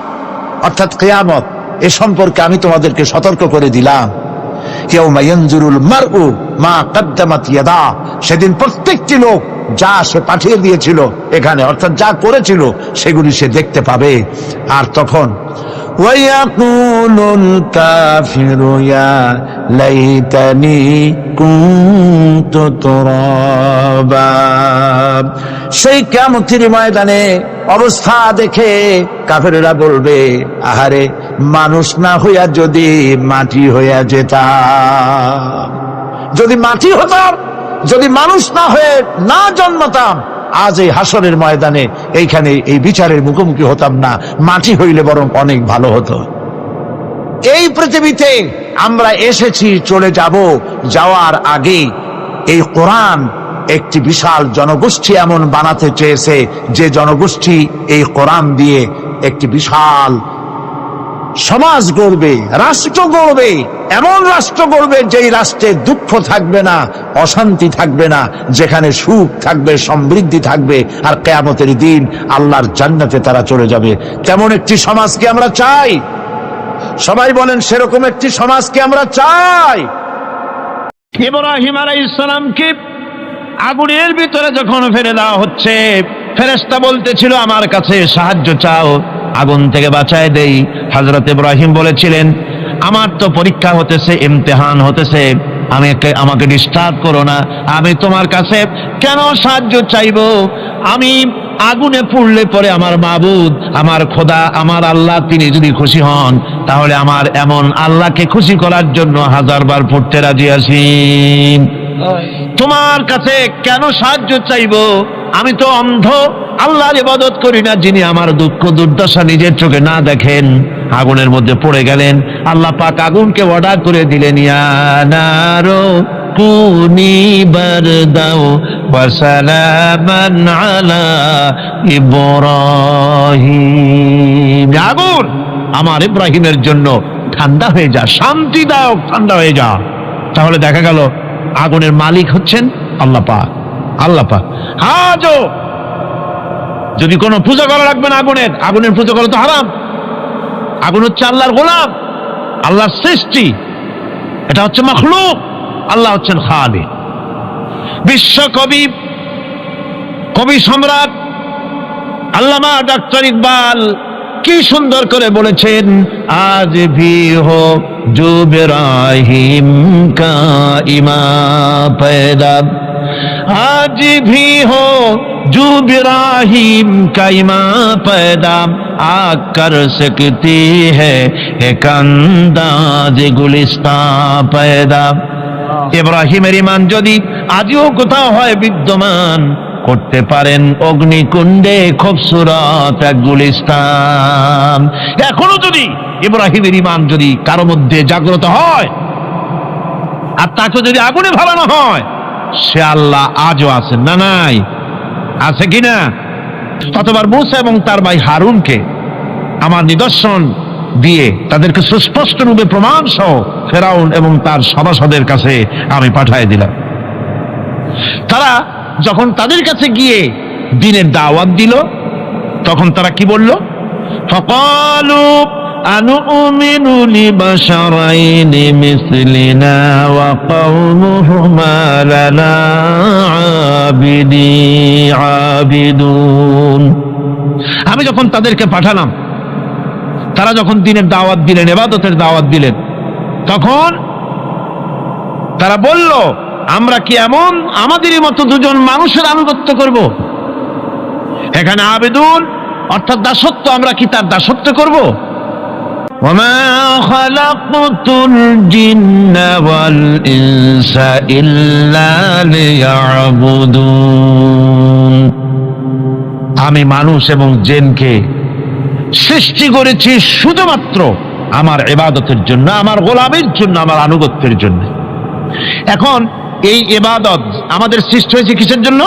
অর্থাৎ কিয়ামত, এ সম্পর্কে আমি তোমাদেরকে সতর্ক করে দিলাম। ইয়াউমা ইয়ানজুরুল মারউ মা কদ্দামাত ইয়াদা, সেদিন প্রত্যেকটি লোক যা সে পাঠিয়ে দিয়েছিল এখানে, অর্থাৎ যা করেছিল সেগুলি সে দেখতে পাবে। আর তখন ওয়ায়াকুলুল কাফিরু ইয়া লাইতানি কুনতু তুরাবা, সেই কিয়ামতের ময়দানে অবস্থা দেখে কাফেরেরা বলবে, আহারে মানুষ না হইয়া যদি মাটি হইয়া যেতাম, যদি মাটি হতাম, যদি মানুষ না হয়ে না জন্মতাম, আজ এই হাসরের ময়দানে এইখানে এই বিচারের মুখোমুখি হতাম না, মাটি হইলে বরং অনেক ভালো হতো। এই পৃথিবীতে আমরা এসেছি, চলে যাব, যাওয়ার আগে এই কোরআন একটি বিশাল জনগোষ্ঠী এমন বানাতে চেয়েছে যে জনগোষ্ঠী এই কোরআন দিয়ে একটি বিশাল সমাজ গড়বে, রাষ্ট্র গড়বে, এমন রাষ্ট্র গড়বে যেই রাষ্ট্রে দুঃখ থাকবে না, অশান্তি থাকবে না, যেখানে সুখ থাকবে, সমৃদ্ধি থাকবে, আর কিয়ামতের দিন আল্লাহর জান্নাতে তারা চলে যাবে। তেমন একটি সমাজকে আমরা চাই। সবাই বলেন, সেরকম একটি সমাজকে আমরা চাই। ইব্রাহিম আলাইহিস সালামকে আগুনের ভিতরে যখন ফেলে দেওয়া হচ্ছে, ফেরেশতা বলতেছিল আমার কাছে সাহায্য চাও, আগুন থেকে বাঁচায় দেই। হযরত ইব্রাহিম বলেছিলেন, আমার তো পরীক্ষা হতেছে, ইমতিহান হতেছে, আমাকে ডিস্টার্ব করো না, আমি তোমার কাছে কেন সাহায্য চাইবো? আমি আগুনে পুড়লে পরে আমার মাবুদ, আমার খোদা, আমার আল্লাহ, তিনি যদি খুশি হন তাহলে আমার এমন আল্লাহকে খুশি করার জন্য 1000 বার পড়তে রাজি আছি। তোমার কাছে কেন সাহায্য চাইবো? আমি তো অন্ধ, আল্লাহর ইবাদত করি না, যিনি আমার দুঃখ দুর্দশা নিজের চোখে না দেখেন। আগুনের মধ্যে পড়ে গেলেন। আল্লাহ পাক আগুনকে অর্ডার করে দিলেন, ইয়া নারু কুনি বারদাও ওয়া সালামান আলা ইব্রাহিম, আগুন আমার ইব্রাহিমের জন্য ঠান্ডা হয়ে যা, শান্তিদায়ক ঠান্ডা হয়ে যা। তাহলে দেখা গেল আগুনের মালিক হচ্ছেন আল্লাহ পাক। আল্লাহ পাক আজও যদি কোনো পূজা করা লাগবে না, আগুনের পূজা করা তো হারাম। আগুন হচ্ছে আল্লাহর গোলাম, আল্লাহর সৃষ্টি, এটা হচ্ছে মাখলুক, আল্লাহ হচ্ছেন খালিক। বিশ্বকবি, কবি সম্রাট আল্লামা ডক্টর ইকবাল কি সুন্দর করে বলেছেন, আজ ভি হো জো ইব্রাহিম কা ইমা पैदा, आज भी हो जो इब्राहिम का इमा पैदा, आग कर सकती है एक अंदाज गुलिस्ता पैदा। ইব্রাহিমের ঈমান যদি আজও কোথাও হয় বিদ্যমান, করতে পারেন অগ্নিকুণ্ডে খুবসুরত এক গুলিস্তান। এখনো যদি ইব্রাহিমের ঈমান যদি কারো মধ্যে জাগ্রত হয় আর তাকে যদি আগুনে ভালানো হয়, সে আল্লাহ আজও আছেন না নাই? আছে কিনা? কতবার মুসা এবং তার ভাই হারুনকে আমার নিদর্শন দিয়ে তাদেরকে সুস্পষ্ট রূপে প্রমাণ সহ ফেরাউন এবং তার সভাসদের কাছে আমি পাঠিয়ে দিলাম। তারা যখন তাদের কাছে গিয়ে দ্বীনের দাওয়াত দিল, তখন তারা কি বলল? ফাকালু আনুমিনু লিবাশারাইনি মিসলিনা ওয়া কওমুহুমা লানা আবিদুন। আমি যখন তাদেরকে পাঠালাম, তারা যখন দ্বীনের দাওয়াত দিলেন, ইবাদতের দাওয়াত দিলেন, তখন তারা বলল, আমরা কি এমন আমাদেরই মতো দুজন মানুষের আনুগত্য করব? এখানে আবেদুন অর্থাৎ দাসত্ব, আমরা কি তার দাসত্ব করব? ওয়ামা খালাকতুল জিন্না ওয়াল ইনসা ইল্লা লিয়াবুদুন, আমি মানুষ এবং জিনকে সৃষ্টি করেছি শুধুমাত্র আমার ইবাদতের জন্য, আমার গোলামের জন্য, আমার আনুগত্যের জন্য। এখন এই ইবাদত আমাদের সৃষ্টি হয়েছে কিসের জন্য?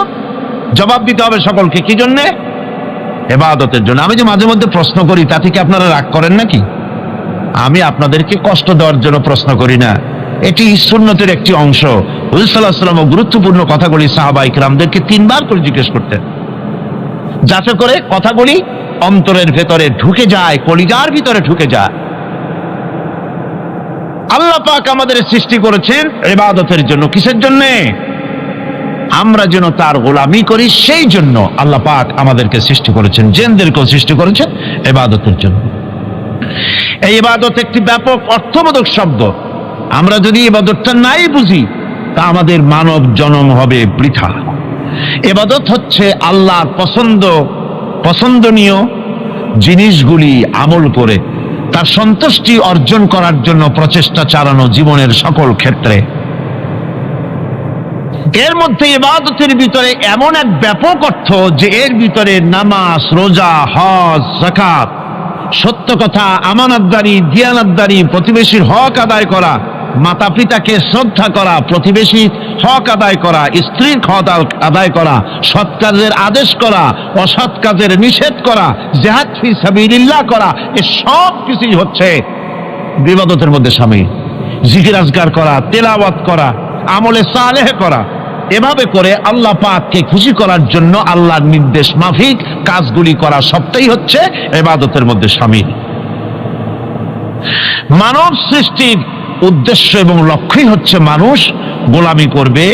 জবাব দিতে হবে সকলকে, কি জন্য? ইবাদতের জন্য। আমি যে মাঝে মধ্যে প্রশ্ন করি, তাতে কি আপনারা রাগ করেন নাকি? আমি আপনাদেরকে কষ্ট দেওয়ার জন্য প্রশ্ন করি না, এটি সুন্নতের একটি অংশ। রাসূলুল্লাহ সাল্লাল্লাহু আলাইহি ওয়াসাল্লাম গুরুত্বপূর্ণ কথাগুলি সাহাবা ইকরামদেরকে 3 বার করে জিজ্ঞেস করতেন। যাতে করে কথাগুলি অন্তরের ভেতরে ঢুকে যায়, কলিজার ভিতরে ঢুকে যায়। আল্লাহ পাক আমাদের সৃষ্টি করেছেন ইবাদতের জন্য। কিসের জন্য? আমরা যেন তার গোলামি করি, সেই জন্য আল্লাহ পাক আমাদেরকে সৃষ্টি করেছেন, জিনদেরকেও সৃষ্টি করেছেন ইবাদতের জন্য। এই ইবাদত একটি ব্যাপক অর্থবোধক শব্দ। আমরা যদি ইবাদতটা নাই বুঝি তা আমাদের মানব জন্ম হবে বৃথা। ইবাদত হচ্ছে আল্লাহর পছন্দনীয় জিনিসগুলি আমল করে তার সন্তুষ্টি অর্জন করার জন্য প্রচেষ্টা চালানো জীবনের সকল ক্ষেত্রে। এর মধ্যে ইবাদতের ভিতরে এমন এক ব্যাপক অর্থ যে এর ভিতরে নামাজ, রোজা, হজ, যাকাত, সত্য কথা, আমানতদারি, দিয়ানতদারি, প্রতিবেশীর হক আদায় করা, মাতা পিতাকে শ্রদ্ধা করা, প্রতিবেশীর হক আদায় করা, স্ত্রীর হক আদায় করা, সৎ কাজের আদেশ করা, অসৎ কাজের নিষেধ করা, জিহাদ ফি সাবিলিল্লাহ করা, এ সব কিছুই হচ্ছে ইবাদতের মধ্যে শামিল। জিকির আজকার করা, তেলাওয়াত করা, আমলে সালেহ করা, এভাবে করে আল্লাহ পাককে খুশি করার জন্য আল্লাহর নির্দেশ মাফিক কাজগুলি করা সবটাই হচ্ছে ইবাদতের মধ্যে শামিল। মানব সৃষ্টির উদ্দেশ্য এবং লক্ষ্যই হচ্ছে মানুষ গোলামি করবে,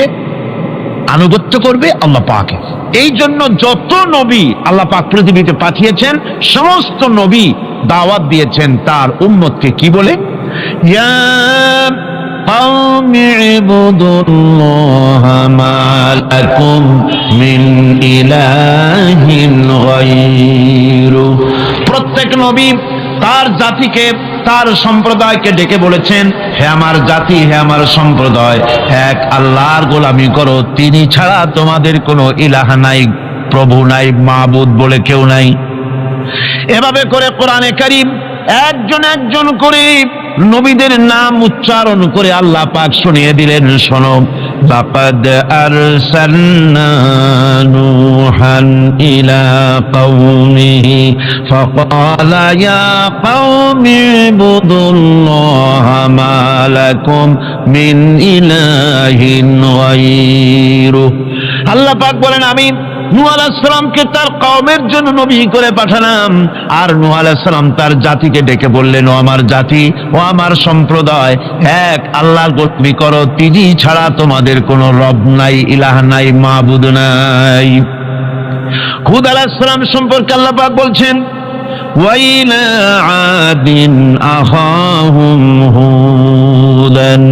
আনুগত্য করবে আল্লাহ পাকের। এই জন্য যত নবী আল্লাহ পাক পৃথিবীতে পাঠিয়েছেন, সমস্ত নবী দাওয়াত দিয়েছেন তার উম্মতকে কি বলে? ইয়া قوم اعبدوا الله ما لكم من إله غيره। প্রত্যেক নবী তার জাতিকে, তার সম্প্রদায়কে ডেকে বলেছেন, হে আমার জাতি, হে আমার সম্প্রদায়, এক আল্লাহর গোলামি করো, তিনি ছাড়া তোমাদের কোনো ইলাহ নাই, প্রভু নাই, মাবুদ বলে কেউ নাই। এভাবে করে কোরআনে কারীম একজন একজন করে নবীদের নাম উচ্চারণ করে আল্লাহ পাক শুনিয়ে দিলেন, শোনো, লাকাদ আরসালনা নূহান ইলা কওমিহি ফাকালা ইয়া কওমি ইবুদুল্লাহা মা লাকুম মিন ইলাহিন গায়রুহু। আল্লাহ পাক বলেন, আমি নূহ আলাইহিস সালামকে তার কওমের জন্য নবী করে পাঠালাম, আর নূহ আলাইহিস সালাম তার জাতিকে ডেকে বললেন, ও আমার জাতি, ও আমার সম্প্রদায়, এক আল্লাহর গোলামি করো, তিনি ছাড়া তোমাদের কোনো রব নাই, ইলাহ নাই, মাবুদ নাই। হুদ আলাইহিস সালাম সম্পর্কে আল্লাহ পাক বলছেন, ওয়াইলা আদিন আখাহুম হুদান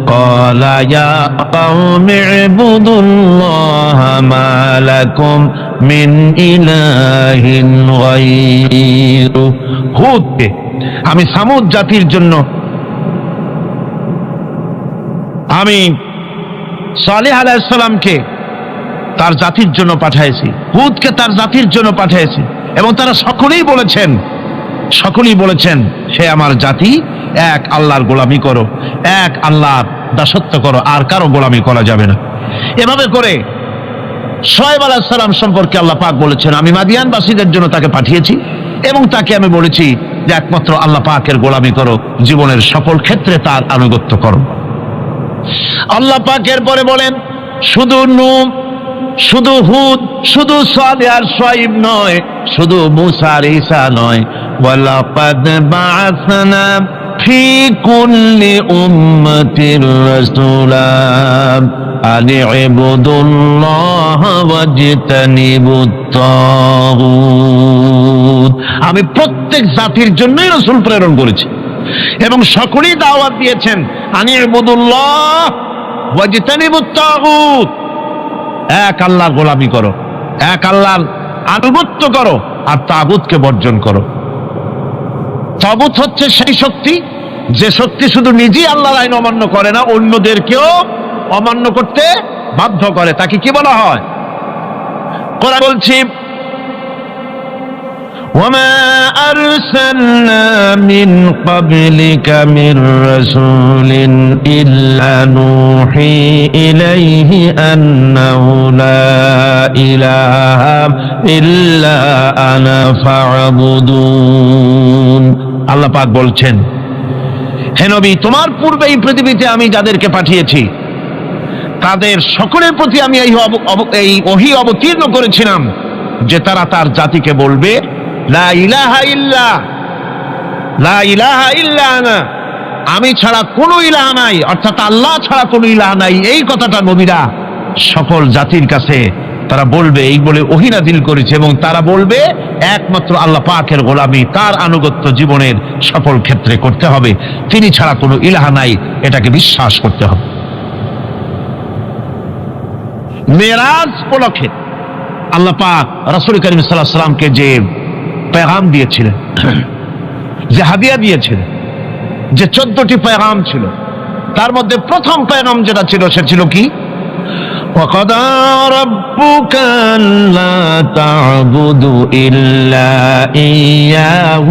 ক্বালা ইয়া কওমি ইবুদুল্লাহা মা লাকুম মিন ইলাহিন গায়রুহু। হুদকে আমি সামুদ জাতির জন্য, আমি সালেহ আলাইহিস সালামকে তার জাতির জন্য পাঠিয়েছি, হুদকে তার জাতির জন্য পাঠিয়েছি, এবং তারা সকলেই বলেছেন, হে আমার জাতি, এক আল্লাহর গোলামি করো, এক আল্লাহর দাসত্ব করো, আর কারো গোলামি করা যাবে না। এভাবে করে শুআয়ব আলাইহিস সালাম সম্পর্কে আল্লাহ পাক বলেছেন, আমি মাদিয়ানবাসীদের জন্য তাকে পাঠিয়েছি এবং তাকে আমি বলেছি যে একমাত্র আল্লাহ পাকের গোলামি করো, জীবনের সকল ক্ষেত্রে তার আনুগত্য করো। আল্লাহ পাক এরপরে বলেন, শুধু নূহ, শুধু হুদ, শুধু সালেহ আর শুআয়ব নয়, শুধু মূসা আর ঈসা নয়, ওয়ালাকাদ বা'আসনা ফি কুল্লি উম্মাতির রাসূলা আন ইবুদুল্লাহা ওয়াজতানিবুত তাগুত। আমি প্রত্যেক জাতির জন্যই রাসূল প্রেরণ করেছি এবং সকলেই দাওয়াত দিয়েছেন, আন ইবুদুল্লাহ ওয়াজতানিবুত তাগুত, এক আল্লাহর গোলামি করো, এক আল্লাহর আনুগত্য করো, আর তাগুতকে বর্জন করো। তাগুত হচ্ছে সেই শক্তি যে শক্তি শুধু নিজেই আল্লাহর আইন অমান্য করে না, অন্যদেরকেও অমান্য করতে বাধ্য করে, তাকে কি বলা হয়? কোরআন বলছি, وما أرسلنا من قبلك من رسول إلا نوحي إليه أنه لا إله إلا أنا فاعبدون। আল্লাহ পাক বলছেন, হে নবী, তোমার পূর্বে এই পৃথিবীতে আমি যাদেরকে পাঠিয়েছি তাদের সকলের প্রতি আমি এই ওহী অবতীর্ণ করেছিলাম যে তারা তার জাতিকে বলবে লা ইলাহা ইল্লা, লা ইলাহা ইল্লা আনা, আমি ছাড়া কোনো ইলাহ নাই, অর্থাৎ আল্লাহ ছাড়া কোনো ইলাহ নাই। এই কথাটা নবীরা সকল জাতির কাছে তারা বলবে, এই বলে ওহী নাযিল করেছে। এবং তারা বলবে একমাত্র আল্লাহ পাকের গোলামি, তার আনুগত্য জীবনের সকল ক্ষেত্রে করতে হবে, তিনি ছাড়া কোনো ইলাহ নাই, এটাকে বিশ্বাস করতে হবে। মেরাজ উপলক্ষে আল্লাহ পাক রাসূল করিম সাল্লাল্লাহু আলাইহি ওয়াসাল্লামকে যে পেগাম দিয়েছিলেন, যে হাদিয়া দিয়েছিলেন, যে 14টি পেগাম ছিল, তার মধ্যে প্রথম পেগাম যেটা ছিল সে ছিল কি? وَقَضَى رَبُّكَ أَلَّا تَعْبُدُوا إِلَّا إِيَّاهُ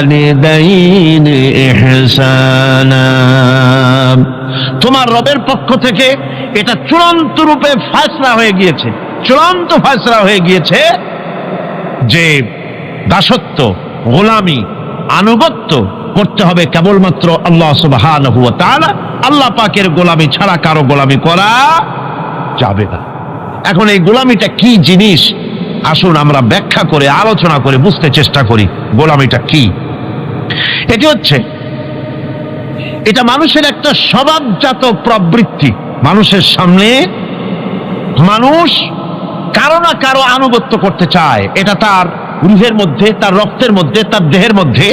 وَبِالْوَالِدَيْنِ إِحْسَانًا। তোমার রবের পক্ষ থেকে এটা চূড়ান্ত রূপে ফয়সালা হয়ে গিয়েছে, চূড়ান্ত ফয়সালা হয়ে গিয়েছে যে দাসত্ব, গোলামি, আনুগত্য করতে হবে কেবলমাত্র আল্লাহ সুবহানাহু ওয়া তাআলা। আল্লাহ পাকের গোলামি ছাড়া কারো গোলামি করা যাবে না। এখন এই গোলামিটা কি জিনিস, আসুন আমরা ব্যাখ্যা করে আলোচনা করে বুঝতে চেষ্টা করি গোলামিটা কি। এটি হচ্ছে, এটা মানুষের একটা স্বভাবজাত প্রবৃত্তি। মানুষের সামনে মানুষ কারো না কারো আনুগত্য করতে চায়, এটা তার রুহের মধ্যে, তার রক্তের মধ্যে, তার দেহের মধ্যে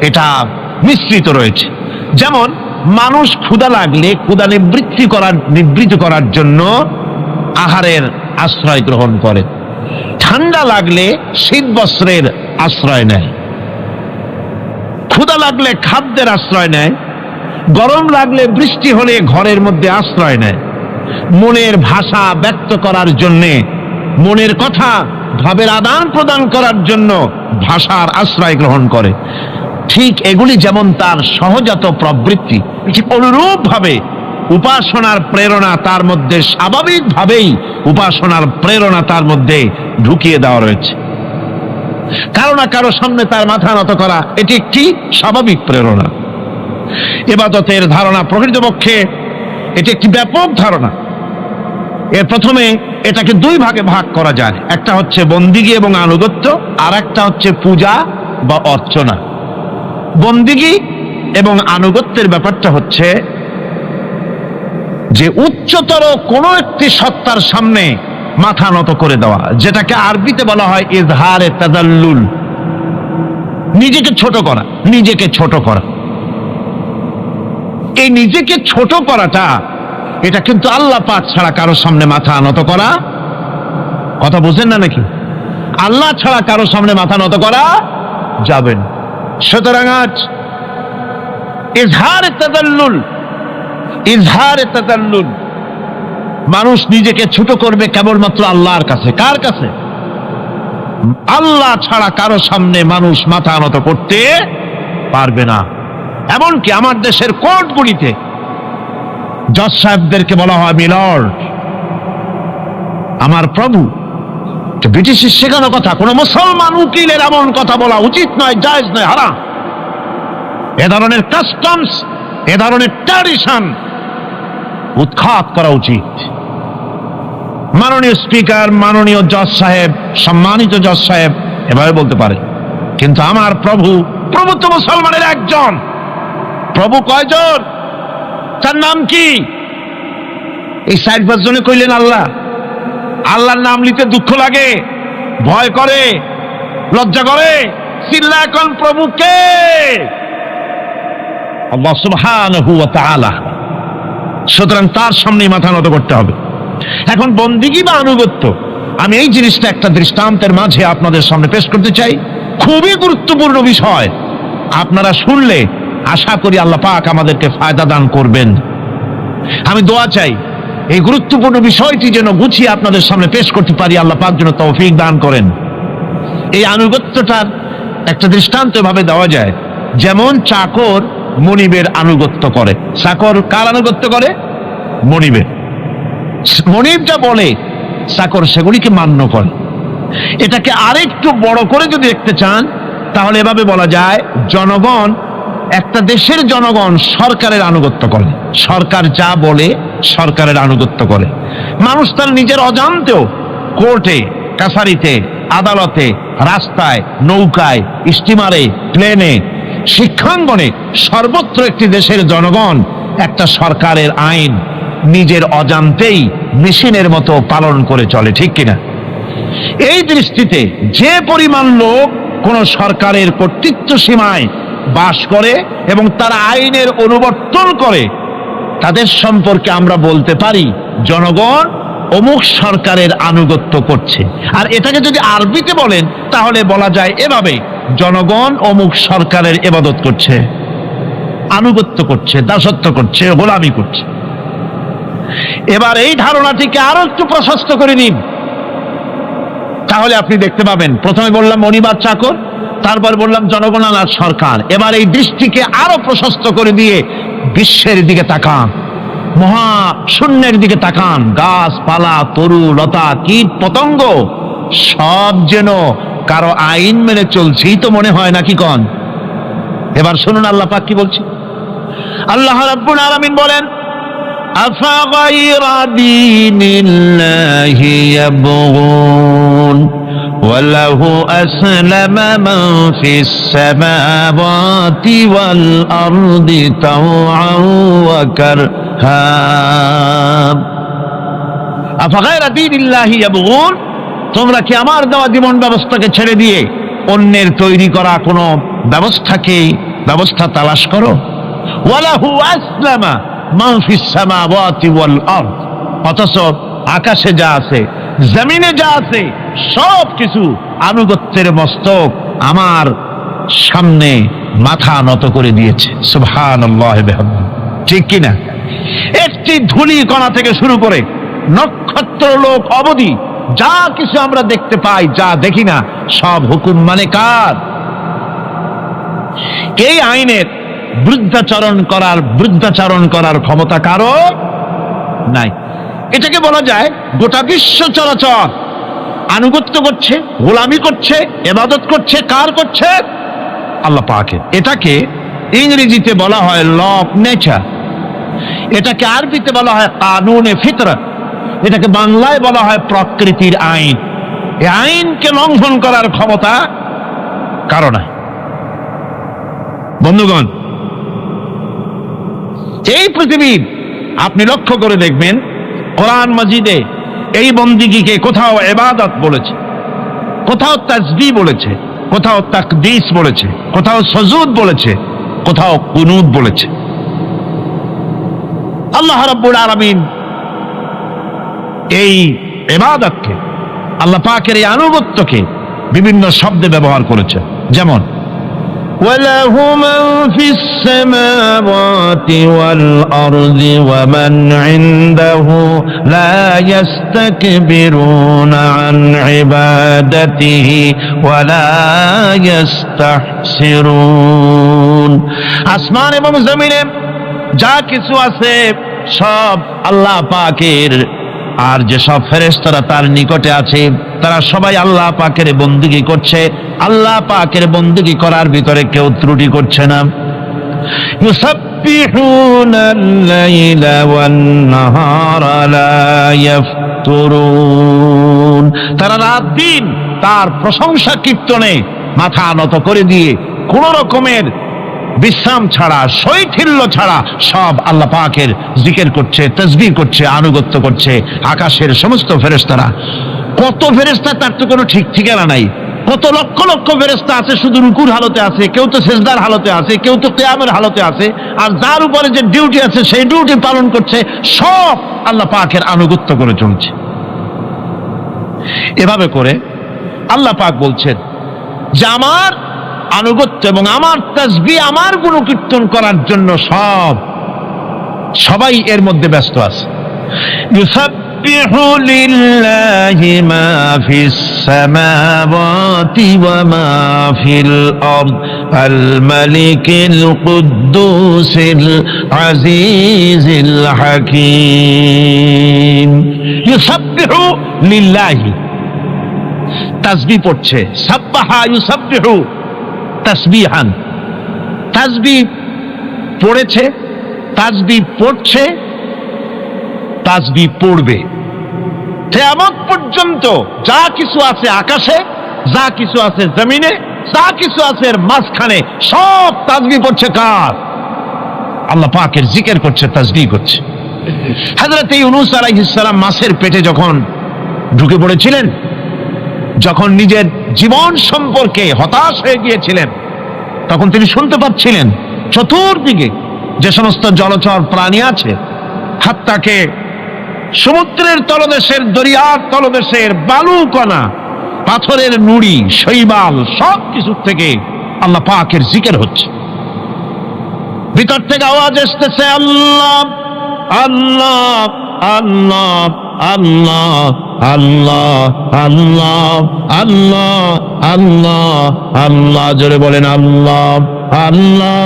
এটা মিশ্রিত রয়েছে। যেমন মানুষ ক্ষুধা লাগলে ক্ষুধা নিবৃত্তি করার জন্য আহারের আশ্রয় গ্রহণ করে, ঠান্ডা লাগলে শীত বস্ত্রের আশ্রয় নেয়, ক্ষুধা লাগলে খাদ্যের আশ্রয় নেয়, গরম লাগলে বৃষ্টি হলে ঘরের মধ্যে আশ্রয় নেয়, মনের ভাষা ব্যক্ত করার জন্যে, মনের কথা ভাবের আদান প্রদান করার জন্য ভাষার আশ্রয় গ্রহণ করে। ঠিক এগুলি যেমন তার সহজাত প্রবৃত্তি, ঠিক অনুরূপ ভাবে উপাসনার প্রেরণা তার মধ্যে স্বাভাবিকভাবেই উপাসনার প্রেরণা তার মধ্যে ঢুকিয়ে দেওয়া রয়েছে। কারো না কারো সামনে তার মাথা নত করা এটি একটি স্বাভাবিক প্রেরণা। ইবাদতের ধারণা প্রকৃতপক্ষে এটি একটি ব্যাপক ধারণা। এর প্রথমে এটাকে দুই ভাগে ভাগ করা যায়, একটা হচ্ছে বন্দিগি এবং আনুগত্য, আর একটা হচ্ছে পূজা বা অর্চনা। বন্দিগি এবং আনুগত্যের ব্যাপারটা হচ্ছে যে উচ্চতর কোন একটি সত্তার সামনে মাথা নত করে দেওয়া, যেটাকে আরবিতে বলা হয় ইজহারে তাজাল্লুল, নিজেকে ছোট করা, নিজেকে ছোট করা। এই নিজেকে ছোট করাটা এটা কিন্তু আল্লাহ পাক ছাড়া কারো সামনে মাথা নত করা, কথা বুঝেন না নাকি? আল্লাহ ছাড়া কারো সামনে মাথা নত করা যাবে না। সুতরাং আজ ইজহারে তাজাল্লুল, মানুষ নিজেকে ছোট করবে কেবলমাত্র আল্লাহর কাছে। কার কাছে? আল্লাহ ছাড়া কারো সামনে মানুষ মাথা নত করতে পারবে না। এমনকি আমার দেশের কোর্টগুলিতে জজ সাহেবদেরকে বলা হয় মিলর্ড, আমার প্রভু। ব্রিটিশের শেখানো কথা, কোন মুসলমান উকিলের এমন কথা বলা উচিত নয়, জায়েজ নয়, হারাম। এ ধরনের কাস্টমস, এ ধরনের ট্র্যাডিশন উৎখাত করা উচিত। মাননীয় স্পিকার, মাননীয় জজ সাহেব, সম্মানিত জজ সাহেব এভাবে বলতে পারে, কিন্তু আমার প্রভু, প্রভু তো মুসলমানের একজন। প্রভু কয়জন? তার নাম কি? এই 60 জনে কইলেন আল্লাহ। আল্লাহর নাম নিতে দুঃখ লাগে, ভয় করে, লজ্জা করে, চিল্লা এখন প্রভুকে আল্লাহ সুবহানাহু ওয়া তাআলা। সুতরাং তার সামনে মাথা নত করতে হবে। এখন বন্দিগি বা আনুগত্য, আমি এই জিনিসটা একটা দৃষ্টান্তের মাঝে আপনাদের সামনে পেশ করতে চাই। খুবই গুরুত্বপূর্ণ বিষয়, আপনারা শুনলে আশা করি আল্লাহ পাক আমাদেরকে ফায়দা দান করবেন। আমি দোয়া চাই এই গুরুত্বপূর্ণ বিষয়টি যেন গুছিয়ে আপনাদের সামনে পেশ করতে পারি, আল্লাহ পাক যেন তৌফিক দান করেন। এই আনুগত্যটার একটা দৃষ্টান্ত ভাবে দেওয়া যায়, যেমন চাকর মনিবের আনুগত্য করে। চাকর কার আনুগত্য করে? মনিবের। মনিব যা বলে চাকর সেগুলিকে মান্য করে। এটাকে আরেকটু বড় করে যদি দেখতে চান তাহলে এভাবে বলা যায়, জনগণ, একটা দেশের জনগণ সরকারের আনুগত্য করে। সরকার যা বলে সরকারের আনুগত্য করে। মানুষ তার নিজের অজান্তেও কোর্টে কাছারিতে, আদালতে, রাস্তায়, নৌকায়, স্টিমারে, প্লেনে, শিক্ষাঙ্গনে, সর্বত্র একটি দেশের জনগণ একটা সরকারের আইন নিজের অজান্তেই মেশিনের মতো পালন করে চলে, ঠিক কিনা? এই দৃষ্টিতে যে পরিমাণ লোক কোন সরকারের কর্তৃত্ব সীমায় বাস করে এবং তারা আইনের অনুবর্তন করে, তাদের সম্পর্কে আমরা বলতে পারি জনগণ অমুক সরকারের আনুগত্য করছে। আর এটাকে যদি আরবিতে বলেন তাহলে বলা যায় এভাবে, জনগণ অমুক সরকারের ইবাদত করছে, আনুগত্য করছে, দাসত্ব করছে, গোলামি করছে। এবার এই ধারণাটিকে আরো একটু প্রশস্ত করে নিন, তাহলে আপনি দেখতে পাবেন প্রথমে বললাম মনিবার চাকর, তারপর বললাম জনগণ আর সরকার। এবার এই দৃষ্টিকে আরো প্রশস্ত করে দিয়ে বিশ্বের দিকে তাকান, মহা শূন্যের দিকে তাকান, গাছপালা, তরু লতা, কীট পতঙ্গ সব যেন কারো আইন মেনে চলছেই তো মনে হয় নাকি কন? এবার শুনুন আল্লাহ পাক কি বলছে। আল্লাহ রাব্বুল আলামিন বলেন, আফাগাইরা দীনিল্লাহি ইয়াবগুন ওয়ালাহু আসলামা মান ফিস সামাওয়াতি ওয়াল আরদি তাওআন ওয়া কারহা। আফাগাইরা দীনিল্লাহি ইয়াবগুন, তোমরা কি আমার দেওয়া জীবন ব্যবস্থাকে ছেড়ে দিয়ে অন্যের তৈরি করা কোন ব্যবস্থা তালাশ করো? ওয়ালাহু আসলামা মান ফিস সামাওয়াতি ওয়াল আরদ, অথচ আকাশে যা আছে, জমিনে যা আছে, সব কিছু আনুগত্যের মস্তক আমার সামনে মাথা নত করে দিয়েছে। সুবহানাল্লাহি ওয়া বিহামদিহি, ঠিক কিনা? একটি ধূলি কণা থেকে শুরু করে নক্ষত্র লোক অবধি যা কিছু আমরা দেখতে পাই, যা দেখি না, সব হুকুম মানে কার? এই আইনের বৃদ্ধাচারণ করার ক্ষমতা কারো নাই। এটাকে বলা যায় গোটা বিশ্ব চরাচর আনুগত্য করছে, গোলামি করছে, ইবাদত করছে। কার করছে? আল্লাহ পাকের। এটাকে ইংরেজিতে বলা হয় ল অফ নেচার, এটাকে আরবিতে বলা হয় কানুনে ফিতরত, এটাকে বাংলায় বলা হয় প্রকৃতির আইন। এই আইনকে লঙ্ঘন করার ক্ষমতা কারো নাই। বন্ধুগণ, এই পৃথিবীর আপনি লক্ষ্য করে দেখবেন কোরআন মাজিদে এই বন্দিগিকে কোথাও ইবাদত বলেছে, কোথাও তাসবিহ বলেছে, কোথাও তাকদীস বলেছে, কোথাও সুজুদ বলেছে, কোথাও কুনুত বলেছে। আল্লাহ রাব্বুল আলামিন এই ইবাদতকে, আল্লাহ পাকের এই আনুগত্যকে বিভিন্ন শব্দে ব্যবহার করেছে, যেমন وَلَهُ مَنْ فِي السَّمَاوَاتِ وَالْأَرْضِ وَمَنْ عِنْدَهُ لَا يَسْتَكْبِرُونَ عَنْ عِبَادَتِهِ وَلَا يَسْتَحْسِرُونَ। আসমান এবং জমিনে যা কিছু আছে সব আল্লাহ পাকের, আর যেসব ফেরেশতারা তার নিকটে আছে তারা সবাই আল্লাহ পাকের বন্দেগী করছে। আল্লাহ পাকের বন্দেগী করার ভিতরে কেউ ত্রুটি করছে না। ইউসাব্বিহুনাল লাইলা ওয়ান নাহারা লা ইয়াফতুরুন, তারা রাত দিন তার প্রশংসা কীর্তনে মাথা নত করে দিয়ে কোন রকমের বিশ্রাম ছাড়া, শৈথিল্য ছাড়া সব আল্লাহ পাকের জিকির করছে, তাসবিহ করছে, আনুগত্য করছে। আকাশের সমস্ত ফেরেশতারা, কত ফেরেশতা তার তো কোনো ঠিক ঠিকানা নাই। কত লক্ষ লক্ষ ফেরেশতা আছে শুধু রুকুর হালতে আছে, কেউ তো সেজদার হালতে আছে, কেউ তো কিয়ামের হালতে আছে। আর যার উপরে যে ডিউটি আছে সেই ডিউটি পালন করছে, সব আল্লাহ পাকের আনুগত্য করে চলছে। এভাবে করে আল্লাহ পাক বলছেন যে আমার আনুগত্য এবং আমার তাসবিহ, আমার গুণকীর্তন করার জন্য সবাই এর মধ্যে ব্যস্ত আছে। ইউসাব্বিহু লিল্লাহি মা ফিস সামাওয়াতি ওয়া মা ফিল আরদ আল মালিকিল কুদ্দুসিল আজিজিল হাকীম। ইউসাব্বিহু লিল্লাহি, তাসবিহ পড়ছে, সাব্বাহা ইউসাব্বিহু তাসবিহান, তাসবিহ পড়েছে, তাসবিহ পড়ছে, তাসবিহ পড়বে। কিয়ামত পর্যন্ত যা কিছু আছে আকাশে, যা কিছু আছে জমিনে, যা কিছু আছে এর মাঝখানে সব তাসবিহ করছে কার? আল্লাহ পাকের জিকির করছে, তাসবিহ করছে। হযরত ইউনূস আলাইহিস সালাম মাছের পেটে যখন ঢুকে পড়েছিলেন, যখন নিজের জীবন সম্পর্কে হতাশ হয়ে গিয়েছিলেন, তখন তিনি শুনতে পাচ্ছিলেন চতুর্দিকে যে সমস্ত জলচর প্রাণী আছে, হাত্তাকে সমুদ্রের তলদেশের, দরিয়ার তলদেশের বালুকণা, পাথরের নুড়ি, শৈবাল সব কিছু থেকে আল্লাহ পাকের জিকির হচ্ছে। ভিতর থেকে আওয়াজ আসতেছে, আল্লাহ আল্লাহ আল্লাহ আল্লাহ আল্লাহ আল্লাহ আল্লাহ আল্লাহ আল্লাহ। জোরে বলেন আল্লাহ আল্লাহ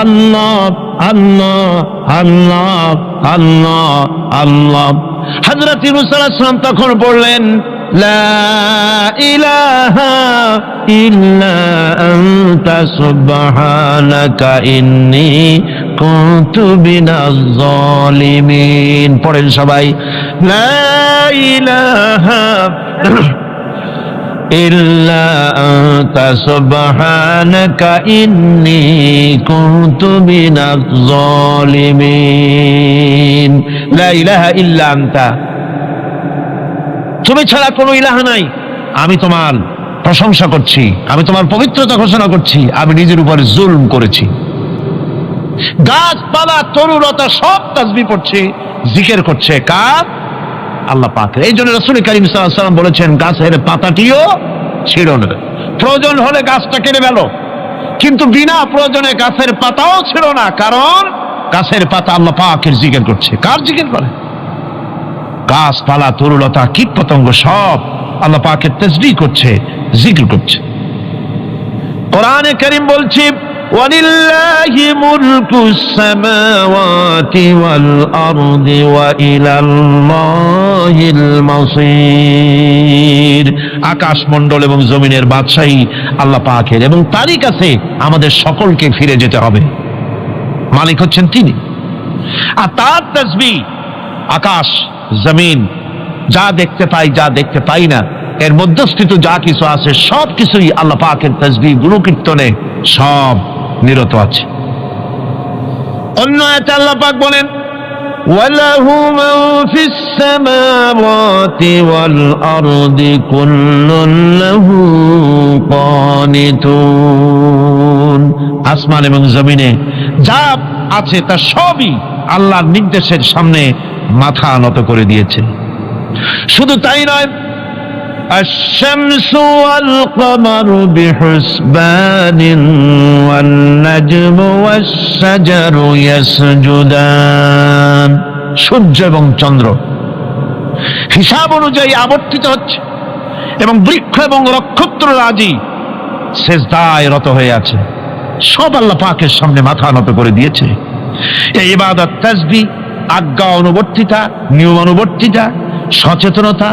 আল্লাহ আল্লাহ আল্লাহ আল্লাহ আল্লাহ। হযরত ইউনূস আলাইহিস সালাম তখন বললেন, লা ইলাহা ইল্লা আনতা সুবহানাকা ইন্নী কুনতু মিনাজ জালিমিন। পড়েন সবাই, লা ইলাহা ইল্লা আনতা সুবহানাকা ইন্নী কুনতু মিনাজ জালিমিন। লা ইলাহা ইল্লা আনতা, তুমি ছাড়া কোনো ইলাহা নাই। আমি তোমার প্রশংসা করছি, আমি তোমার পবিত্রতা ঘোষণা করছি। আমি নিজের উপর জুলম করেছি। গাছপালা, তরুলতা সব তাসবিহ পড়ছে, জিকির করছে কার? আল্লাহ পাকের। এই জন্য রাসূল কারীম সাল্লাল্লাহু আলাইহি ওয়াসাল্লাম বলেছেন, গাছের পাতাটিও ছিঁড়ো না, প্রয়োজন হলে গাছটা কেটে ফেলো, কিন্তু বিনা প্রয়োজনে গাছের পাতাও ছিঁড়ো না, কারণ গাছের পাতা আল্লাহ পাকের জিকির করছে। কার জিকির করে? গাছপালা, তরুলতা, কীট পতঙ্গ সব আল্লাহ পাকের তাসবিহ করছে, জিকির করছে। কোরআনে কারীম বলছে, ওয়ালিল্লাহি মুলকুস সামাওয়াতি ওয়াল আরদি ওয়া ইলাল্লাহিল মাসির। আকাশ মণ্ডল এবং জমিনের বাদশাহী আল্লাহ পাকের, এবং তারই কাছে আমাদের সকলকে ফিরে যেতে হবে। মালিক হচ্ছেন তিনি। আর তার তাসবিহ আকাশ, জমিন, যা দেখতে পাই, যা দেখতে পাই না, এর মধ্যস্থিত যা কিছু আছে সব কিছুই আল্লাহ পাকের তাসবিহ, গুণকীর্তনে সব নিরত আছে। অন্য আয়াতে আল্লাহ পাক বলেন, ওয়ালাহু মা ফিস সামাওয়াতি ওয়াল আরদি কুল্লুন লাহু কানিতুন। আসমান এবং জমিনে যা আছে তা সবই আল্লাহর নির্দেশের সামনে মাথা নত করে দিয়েছে। শুধু তাই নয়, الشمس والقمر بحسبان والنجم والشجر يسجدان। সূর্য এবং চন্দ্র হিসাব অনুযায়ী আবর্তিত হচ্ছে, এবং বৃক্ষ এবং নক্ষত্ররাজি সেজদায় রত হয়ে আছে। সব আল্লাহ পাকের সামনে মাথা নত করে দিয়েছে। এই ইবাদত, তাসবিহ, আজ্ঞা অনুবর্তিতা, নিয়ম অনুবর্তিতা, সচেতনতা,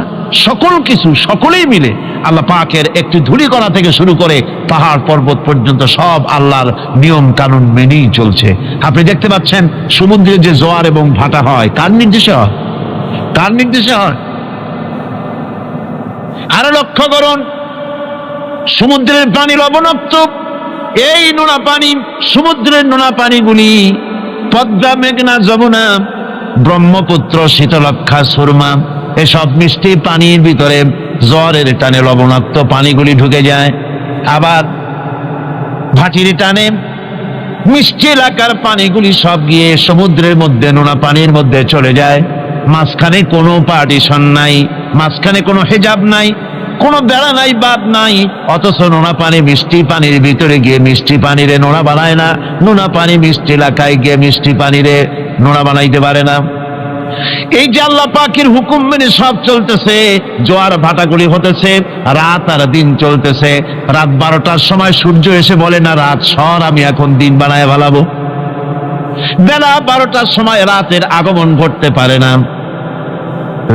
সকল কিছু সকলেই মিলে আল্লাহ পাকের একটি ধূলি কণা থেকে শুরু করে পাহাড় পর্বত পর্যন্ত সব আল্লাহর নিয়ম কানুন মেনেই চলছে। আপনি দেখতে পাচ্ছেন সমুদ্রে যে জোয়ার এবং ভাটা হয়, কার নির্দেশে হয়? কার নির্দেশে হয়? আরো লক্ষ্য করুন, সমুদ্রের পানি লবণাক্ত। এই নোনা পানি, সমুদ্রের নোনা পানিগুলি পদ্মা, মেঘনা, যমুনা, ব্রহ্মপুত্র, শীতলক্ষা, সুরমা, এসব মিষ্টি পানির ভিতরে জ্বরের টানে লবণাক্ত পানিগুলি ঢুকে যায়। আবার ভাটির টানে মিষ্টি এলাকার পানিগুলি সব গিয়ে সমুদ্রের মধ্যে নোনা পানির মধ্যে চলে যায়। মাঝখানে কোনো পার্টিশন নাই, মাঝখানে কোনো হেজাব নাই, কোনো বেড়া নাই, বাদ নাই। অথচ নোনা পানি মিষ্টি পানির ভিতরে গিয়ে মিষ্টি পানিরে নোনা বানায় না, নোনা পানি মিষ্টি এলাকায় গিয়ে মিষ্টি পানিরে নোনা বানাইতে পারে না। এই যে আল্লাহ পাকের হুকুম মেনে সব চলতেছে, জোয়ার ভাটাগুলি হতেছে, রাত আর দিন চলতেছে। রাত 12টার সময় সূর্য এসে বলে না, রাত সর, আমি এখন দিন বানায় ভালাবো। বেলা 12টার সময় রাতের আগমন ঘটতে পারে না।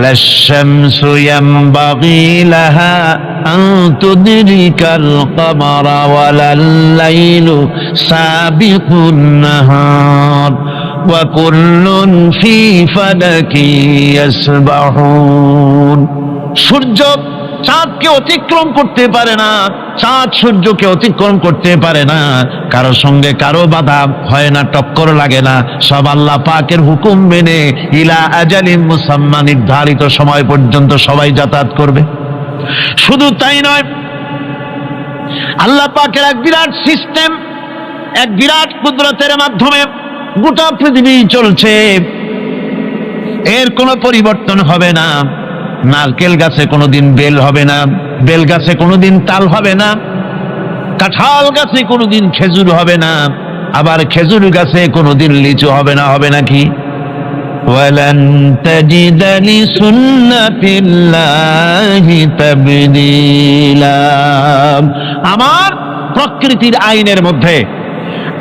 লাশ-শামসু ইয়ামবাগি লাহা আন তুদরিকাল কামারা ওয়ালাল লাইলু সাবিকুন নাহার وكل في فلك يسبحون। সূর্য চাঁদকে অতিক্রম করতে পারে না, চাঁদ সূর্যকে অতিক্রম করতে পারে না, কারো সঙ্গে কারো বাধা হয় না, টক্কর লাগে না, সব আল্লাহ পাকের হুকুম মেনে ইলা আজালিন মুসাম্মা নির্ধারিত সময় পর্যন্ত সবাই যাতায়াত করবে। শুধু তাই নয়, আল্লাহ পাকের এক বিরাট সিস্টেম, এক বিরাট কুদরতের মাধ্যমে গোটা পৃথিবী চলছে, এর কোনো পরিবর্তন হবে না। নারকেল গাছে কোনোদিন বেল হবে না, বেল গাছে কোনোদিন তাল হবে না, কাঁঠাল গাছে কোনোদিন খেজুর হবে না, আবার খেজুর গাছে কোনোদিন লিচু হবে না। হবে নাকি? ওয়ালান তাজিদা লিসুন্নাতিল্লাহি তাবদীলা। আমার প্রকৃতির আইনের মধ্যে,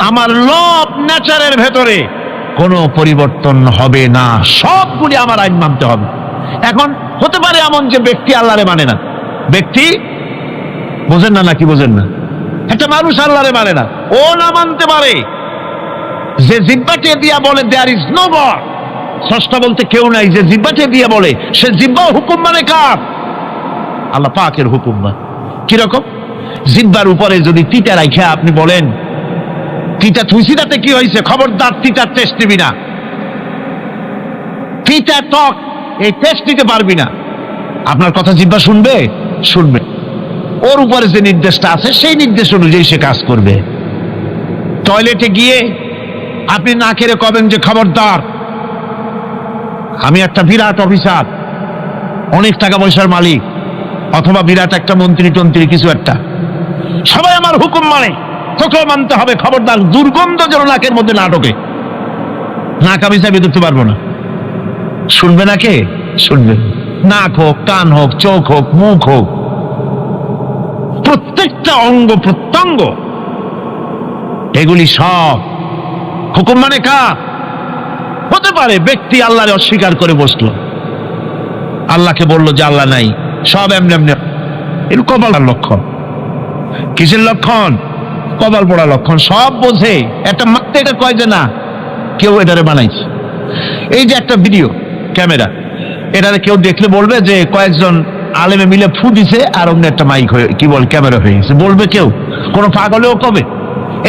আমার ল অফ নেচারের ভেতরে কোনো পরিবর্তন হবে না, সবগুলি আমার আইন মানতে হবে। এখন হতে পারে এমন যে ব্যক্তি আল্লাহরে মানে না, ব্যক্তি বোঝেন না নাকি বোঝেন না, একটা মানুষ আল্লাহরে মানে না, ও না মানতে পারে যে জিহ্বাকে দিয়া বলে দেয়ার ইজ নো গড, স্রষ্টা বলতে কেউ নাই, যে জিহ্বাকে দিয়া বলে সে জিহ্বা হুকুম মানে কার? আল্লাহ পাকের হুকুম মানে। কিরকম? জিহ্বার উপরে যদি তিতা রাখা আপনি বলেন তিতা থুইছি তাতে কি হয়েছে, খবরদার তিতার টেস্ট নিবি না, তিতা টক এই টেস্ট নিতে পারবি না, আপনার কথা জিহ্বা শুনবে? শুনবে। ওর উপরে যে নির্দেশটা আছে সেই নির্দেশ অনুযায়ী সে কাজ করবে। টয়লেটে গিয়ে আপনি না কেড়ে কবেন যে খবরদার, আমি একটা বিরাট অফিসার, অনেক টাকা পয়সার মালিক, অথবা বিরাট একটা মন্ত্রী টন্ত্রী কিছু একটা, সবাই আমার হুকুম মানে, তোকেও মানতে হবে, খবরদার দুর্গন্ধ যেন নাকের মধ্যে না ঢোকে, নাক আমি চাবি ধরতে পারবো না। শুনবে না কে? শুনবে। নাক হোক, কান হোক, চোখ হোক, মুখ হোক, প্রত্যেকটা অঙ্গ প্রত্যঙ্গ, এগুলি সব হুকুম মানে কার? হতে পারে ব্যক্তি আল্লাহরে অস্বীকার করে বসলো, আল্লাহকে বললো যে আল্লাহ নাই, সব এমনি এমনি, এর কপালের লক্ষণ। কিসের লক্ষণ? কপাল পড়া লক্ষণ। সব বোঝে, একটা মাত্র এটা কয় যে না কেউ এটারে বানাইছে। এই যে একটা ভিডিও ক্যামেরা, এটারে কেউ দেখলে বলবে যে কয়েকজন আলেমে মিলে ফু দিছে আর অন্য একটা মাইক হয়ে কি বল ক্যামেরা হয়ে গেছে, বলবে কেউ? কোন পাগলেও কবে?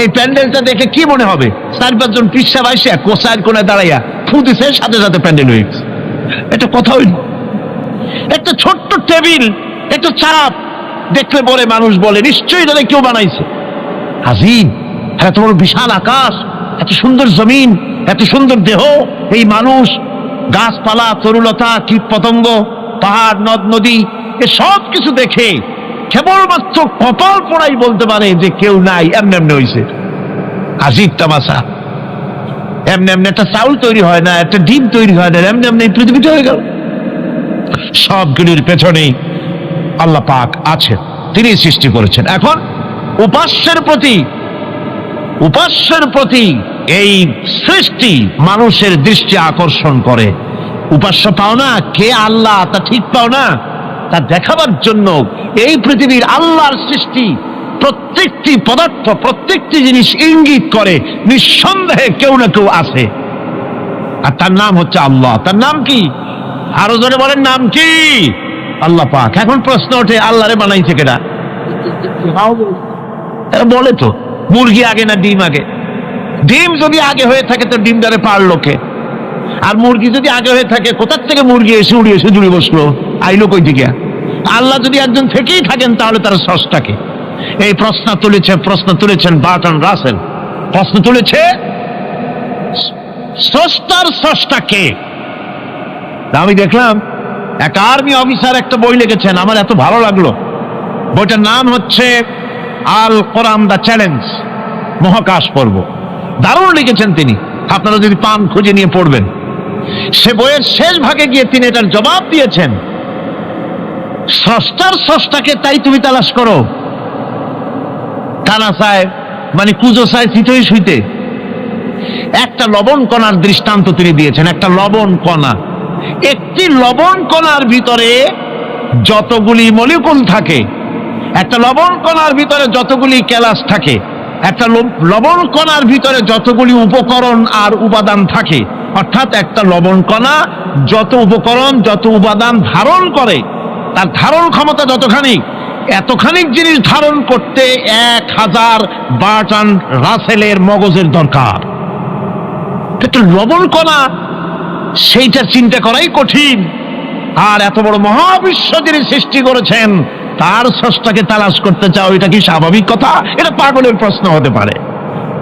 এই প্যান্ডেলটা দেখে কি মনে হবে? 4-5 জন পিসা বাইসা কোসার কোণে দাঁড়াইয়া ফু দিছে, সাথে সাথে প্যান্ডেল হয়ে গেছে। এটা কথা হইল? একটা ছোট্ট টেবিল, একটা চাপ দেখলে পরে মানুষ বলে নিশ্চয়ই এটা কেউ বানাইছে। হাজির, এত বড় বিশাল আকাশ, এত সুন্দর জমিন, এত সুন্দর দেহ, এই মানুষ, গাছপালা, তরুলতা, কীট পতঙ্গ, পাহাড়, নদ নদী, এ সব কিছু দেখে কেবলমাত্র কপাল পোড়াই বলতে পারে যে কেউ নাই, এমনি এমনি হয়েছে। আজিব তামাশা। এমনি এমনি একটা চাউল তৈরি হয় না, একটা ডিম তৈরি হয় না, এমনি এমনি পৃথিবীতে হয়ে গেল। সবগুলির পেছনে আল্লাহ পাক আছেন, তিনি সৃষ্টি করেছেন। এখন উপাস্যের প্রতি এই সৃষ্টি মানুষের দৃষ্টি আকর্ষণ করে। উপাস্য পাও না কে আল্লাহ, তা ঠিক পাও না, তা দেখাবার জন্য এই পৃথিবীর আল্লাহর সৃষ্টি প্রত্যেকটি পদার্থ, প্রত্যেকটি জিনিস ইঙ্গিত করে নিঃসন্দেহে কেউ না কেউ আছে, আর তার নাম হচ্ছে আল্লাহ। তার নাম কি? আরো জোরে বলেন, নাম কি? আল্লাহ পাক। এখন প্রশ্ন ওঠে আল্লাহরে বানাইছে কেডা? বলে তো মুরগি আগে না ডিম আগে? ডিম যদি আগে হয়ে থাকে তো ডিমটারে পারলো কে? আর মুরগি যদি আগে হয়ে থাকে কোথার থেকে মুরগি এসে উড়ে এসে জুড়ে বসলো, আইলো কই থেকে? আল্লাহ যদি একজন থেকেই থাকেন তাহলে তার স্রষ্টাকে? এই প্রশ্ন তুলেছেন বার্টন রাসেল। প্রশ্ন তুলেছে স্রষ্টার স্রষ্টাকে। আমি দেখলাম এক আর্মি অফিসার একটা বই লিখেছেন, আমার এত ভালো লাগলো। বইটার নাম হচ্ছে আল কোরআন দ্য চ্যালেঞ্জ, মহাকাশ পর্ব। দারুণ লিখেছেন তিনি, আপনারা যদি পান খুঁজে নিয়ে পড়বেন। সে বইয়ের শেষ ভাগে গিয়ে তিনি এটার জবাব দিয়েছেন, স্রষ্টার স্রষ্টাকে তাই তুমি তালাশ করো, কানা চায় মানে কুজো চায় চিতই শুইতে। একটা লবণ কণার দৃষ্টান্ত তিনি দিয়েছেন। একটা লবণ কণা, একটি লবণ কণার ভিতরে যতগুলি মলিকুল থাকে, একটা লবণ কণার ভিতরে যতগুলি ক্যালাস থাকে, একটা লবণ কণার ভিতরে যতগুলি উপকরণ আর উপাদান থাকে, অর্থাৎ একটা লবণ কণা যত উপকরণ যত উপাদান ধারণ করে, তার ধারণ ক্ষমতা যতখানি, এতখানি জিনিস ধারণ করতে 1000 বার্ট্রান্ড রাসেলের মগজের দরকার। একটা লবণ কণা, সেইটা চিন্তা করাই কঠিন। আর এত বড় মহাবিশ্ব যিনি সৃষ্টি করেছেন তার স্রষ্টাকে তালাশ করতে চাও, এটা কি স্বাভাবিক কথা? এটা পাগলের প্রশ্ন হতে পারে,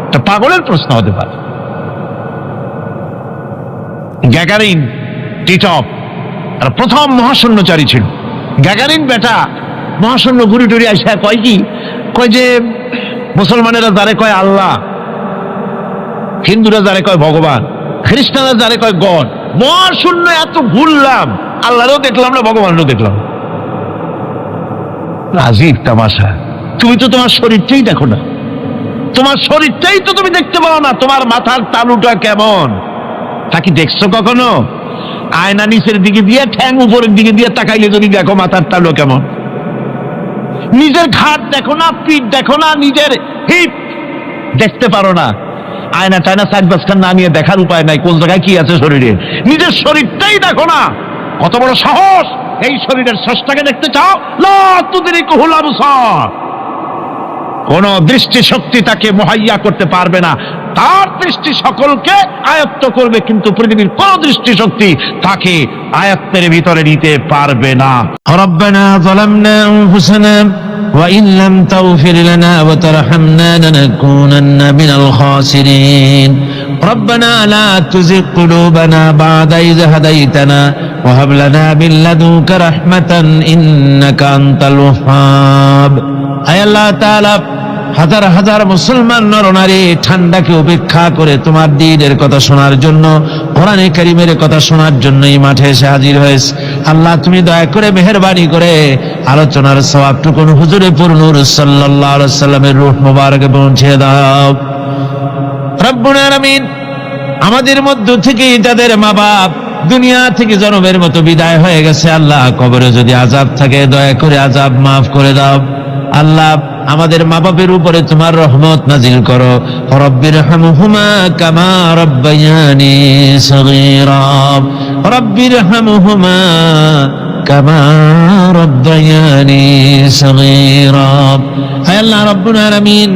এটা পাগলের প্রশ্ন হতে পারে। গ্যাগারিন টিটপ আর প্রথম মহাশূন্যচারী ছিল। গ্যাগারিন বেটা মহাশূন্য ঘুরি টুরি আসা কয় কি, কয় যে মুসলমানেরা যারে কয় আল্লাহ, হিন্দুরা যারে কয় ভগবান, খ্রিস্টানরা যারে কয় গড, মহাশূন্য এত ঘুরলাম, আল্লাহরও দেখলাম না, ভগবানও দেখলাম। আজীব তামাশা। তুমি তো তোমার শরীরটাই দেখো না, তোমার শরীরটাই তো তুমি দেখতে পাও না। তোমার মাথার তালুটা কেমন তা কি দেখছো কখনো? আয়না নিচের দিকে দিয়ে ঠ্যাং উপরের দিকে দিয়ে তাকাইলে যদি দেখো মাথার তালু কেমন। নিজের ঘাট দেখো না, পিঠ দেখো না, নিজের হিপ দেখতে পারো না। আয়না টায়না সাইড বাসখান না নিয়ে দেখার উপায় নাই কোন জায়গায় কি আছে শরীরে। নিজের শরীরটাই দেখো না, কত বড় সাহস! এই শরীরের স্রষ্টাকে দেখতে চাও? লা তুদরিকুহুল আবসার। কোন দৃষ্টি শক্তি তাকে মুহাইয়া করতে পারবে না। তার দৃষ্টি সকলকে আয়ত্ত করবে, কিন্তু পৃথিবীর কোন দৃষ্টি শক্তি তাকে আয়ত্তের ভিতরে নিতে পারবে না। রব্বানা যালামনা আনফুসানা ওয়া ইন লাম তাগফির লানা ওয়া তারহামনা লানাকুনান্না মিনাল খাসিরিন। রব্বানা লা তুযিগ কুলুবানা বা'দা ইয হাদাইতানা ওয়া হাব লানা মিন লাদুনকা রাহমাতান ইন্নাকা আনতাল ওয়াহ্হাব। আয় আল্লাহ তাআলা, হাজার হাজার মুসলমান নরনারী ঠান্ডাকে উপেক্ষা করে তোমার দ্বীনের কথা শোনার জন্য, কোরআনে কারীমের কথা শোনার জন্য এই মাঠে এসে হাজির হয়েছে। আল্লাহ, তুমি দয়া করে মেহেরবানি করে আলোচনার সওয়াবটুকু হুজুরে পুরনূর সাল্লাল্লাহু আলাইহি ওয়াসাল্লামের রূহ মুবারকে পৌঁছে দাও। রব্বুল আলামিন, আমাদের মধ্য থেকে যাদের মা বাপ দুনিয়া থেকে জনমের মতো বিদায় হয়ে গেছে, আল্লাহ কবরে যদি আযাব থাকে দয়া করে আযাব মাফ করে দাও। আল্লাহ, আমাদের মা বাপের উপরে তোমার রহমত নাজিল করো। রব্বিরহামহুমা কামা রাব্বায়ানি সগীরা। রব্বিরহামহুমা কামা রাব্বায়ানি সগীরা। হে আল্লাহ রাব্বুল আলামিন,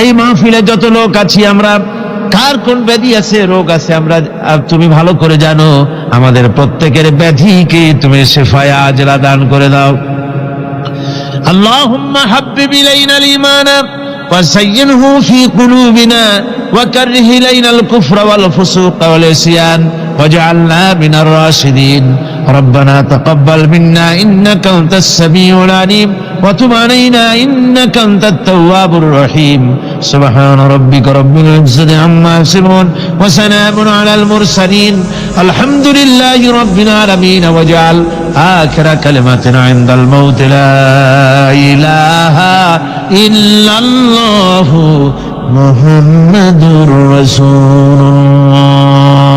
এই মাহফিলে যত লোক আছি আমরা, কার কোন ব্যাধি আছে, রোগ আছে, আমরা তুমি ভালো করে জানো। আমাদের প্রত্যেকের ব্যাধিকে তুমি শিফায়ে আজলা দান করে দাও। اللهم حبب إلينا الإيمان وزينه في قلوبنا وكره إلينا الكفر والفسوق والعصيان واجعلنا من الراشدين. ربنا تقبل منا إنك أنت السميع العليم وتب علينا إنك أنت التواب الرحيم. سبحان ربك رب العزة عما يصفون وسلام على المرسلين الحمد لله رب العالمين. واجعل آخر كلمتنا عند الموت لا إله إلا الله محمد رسول الله.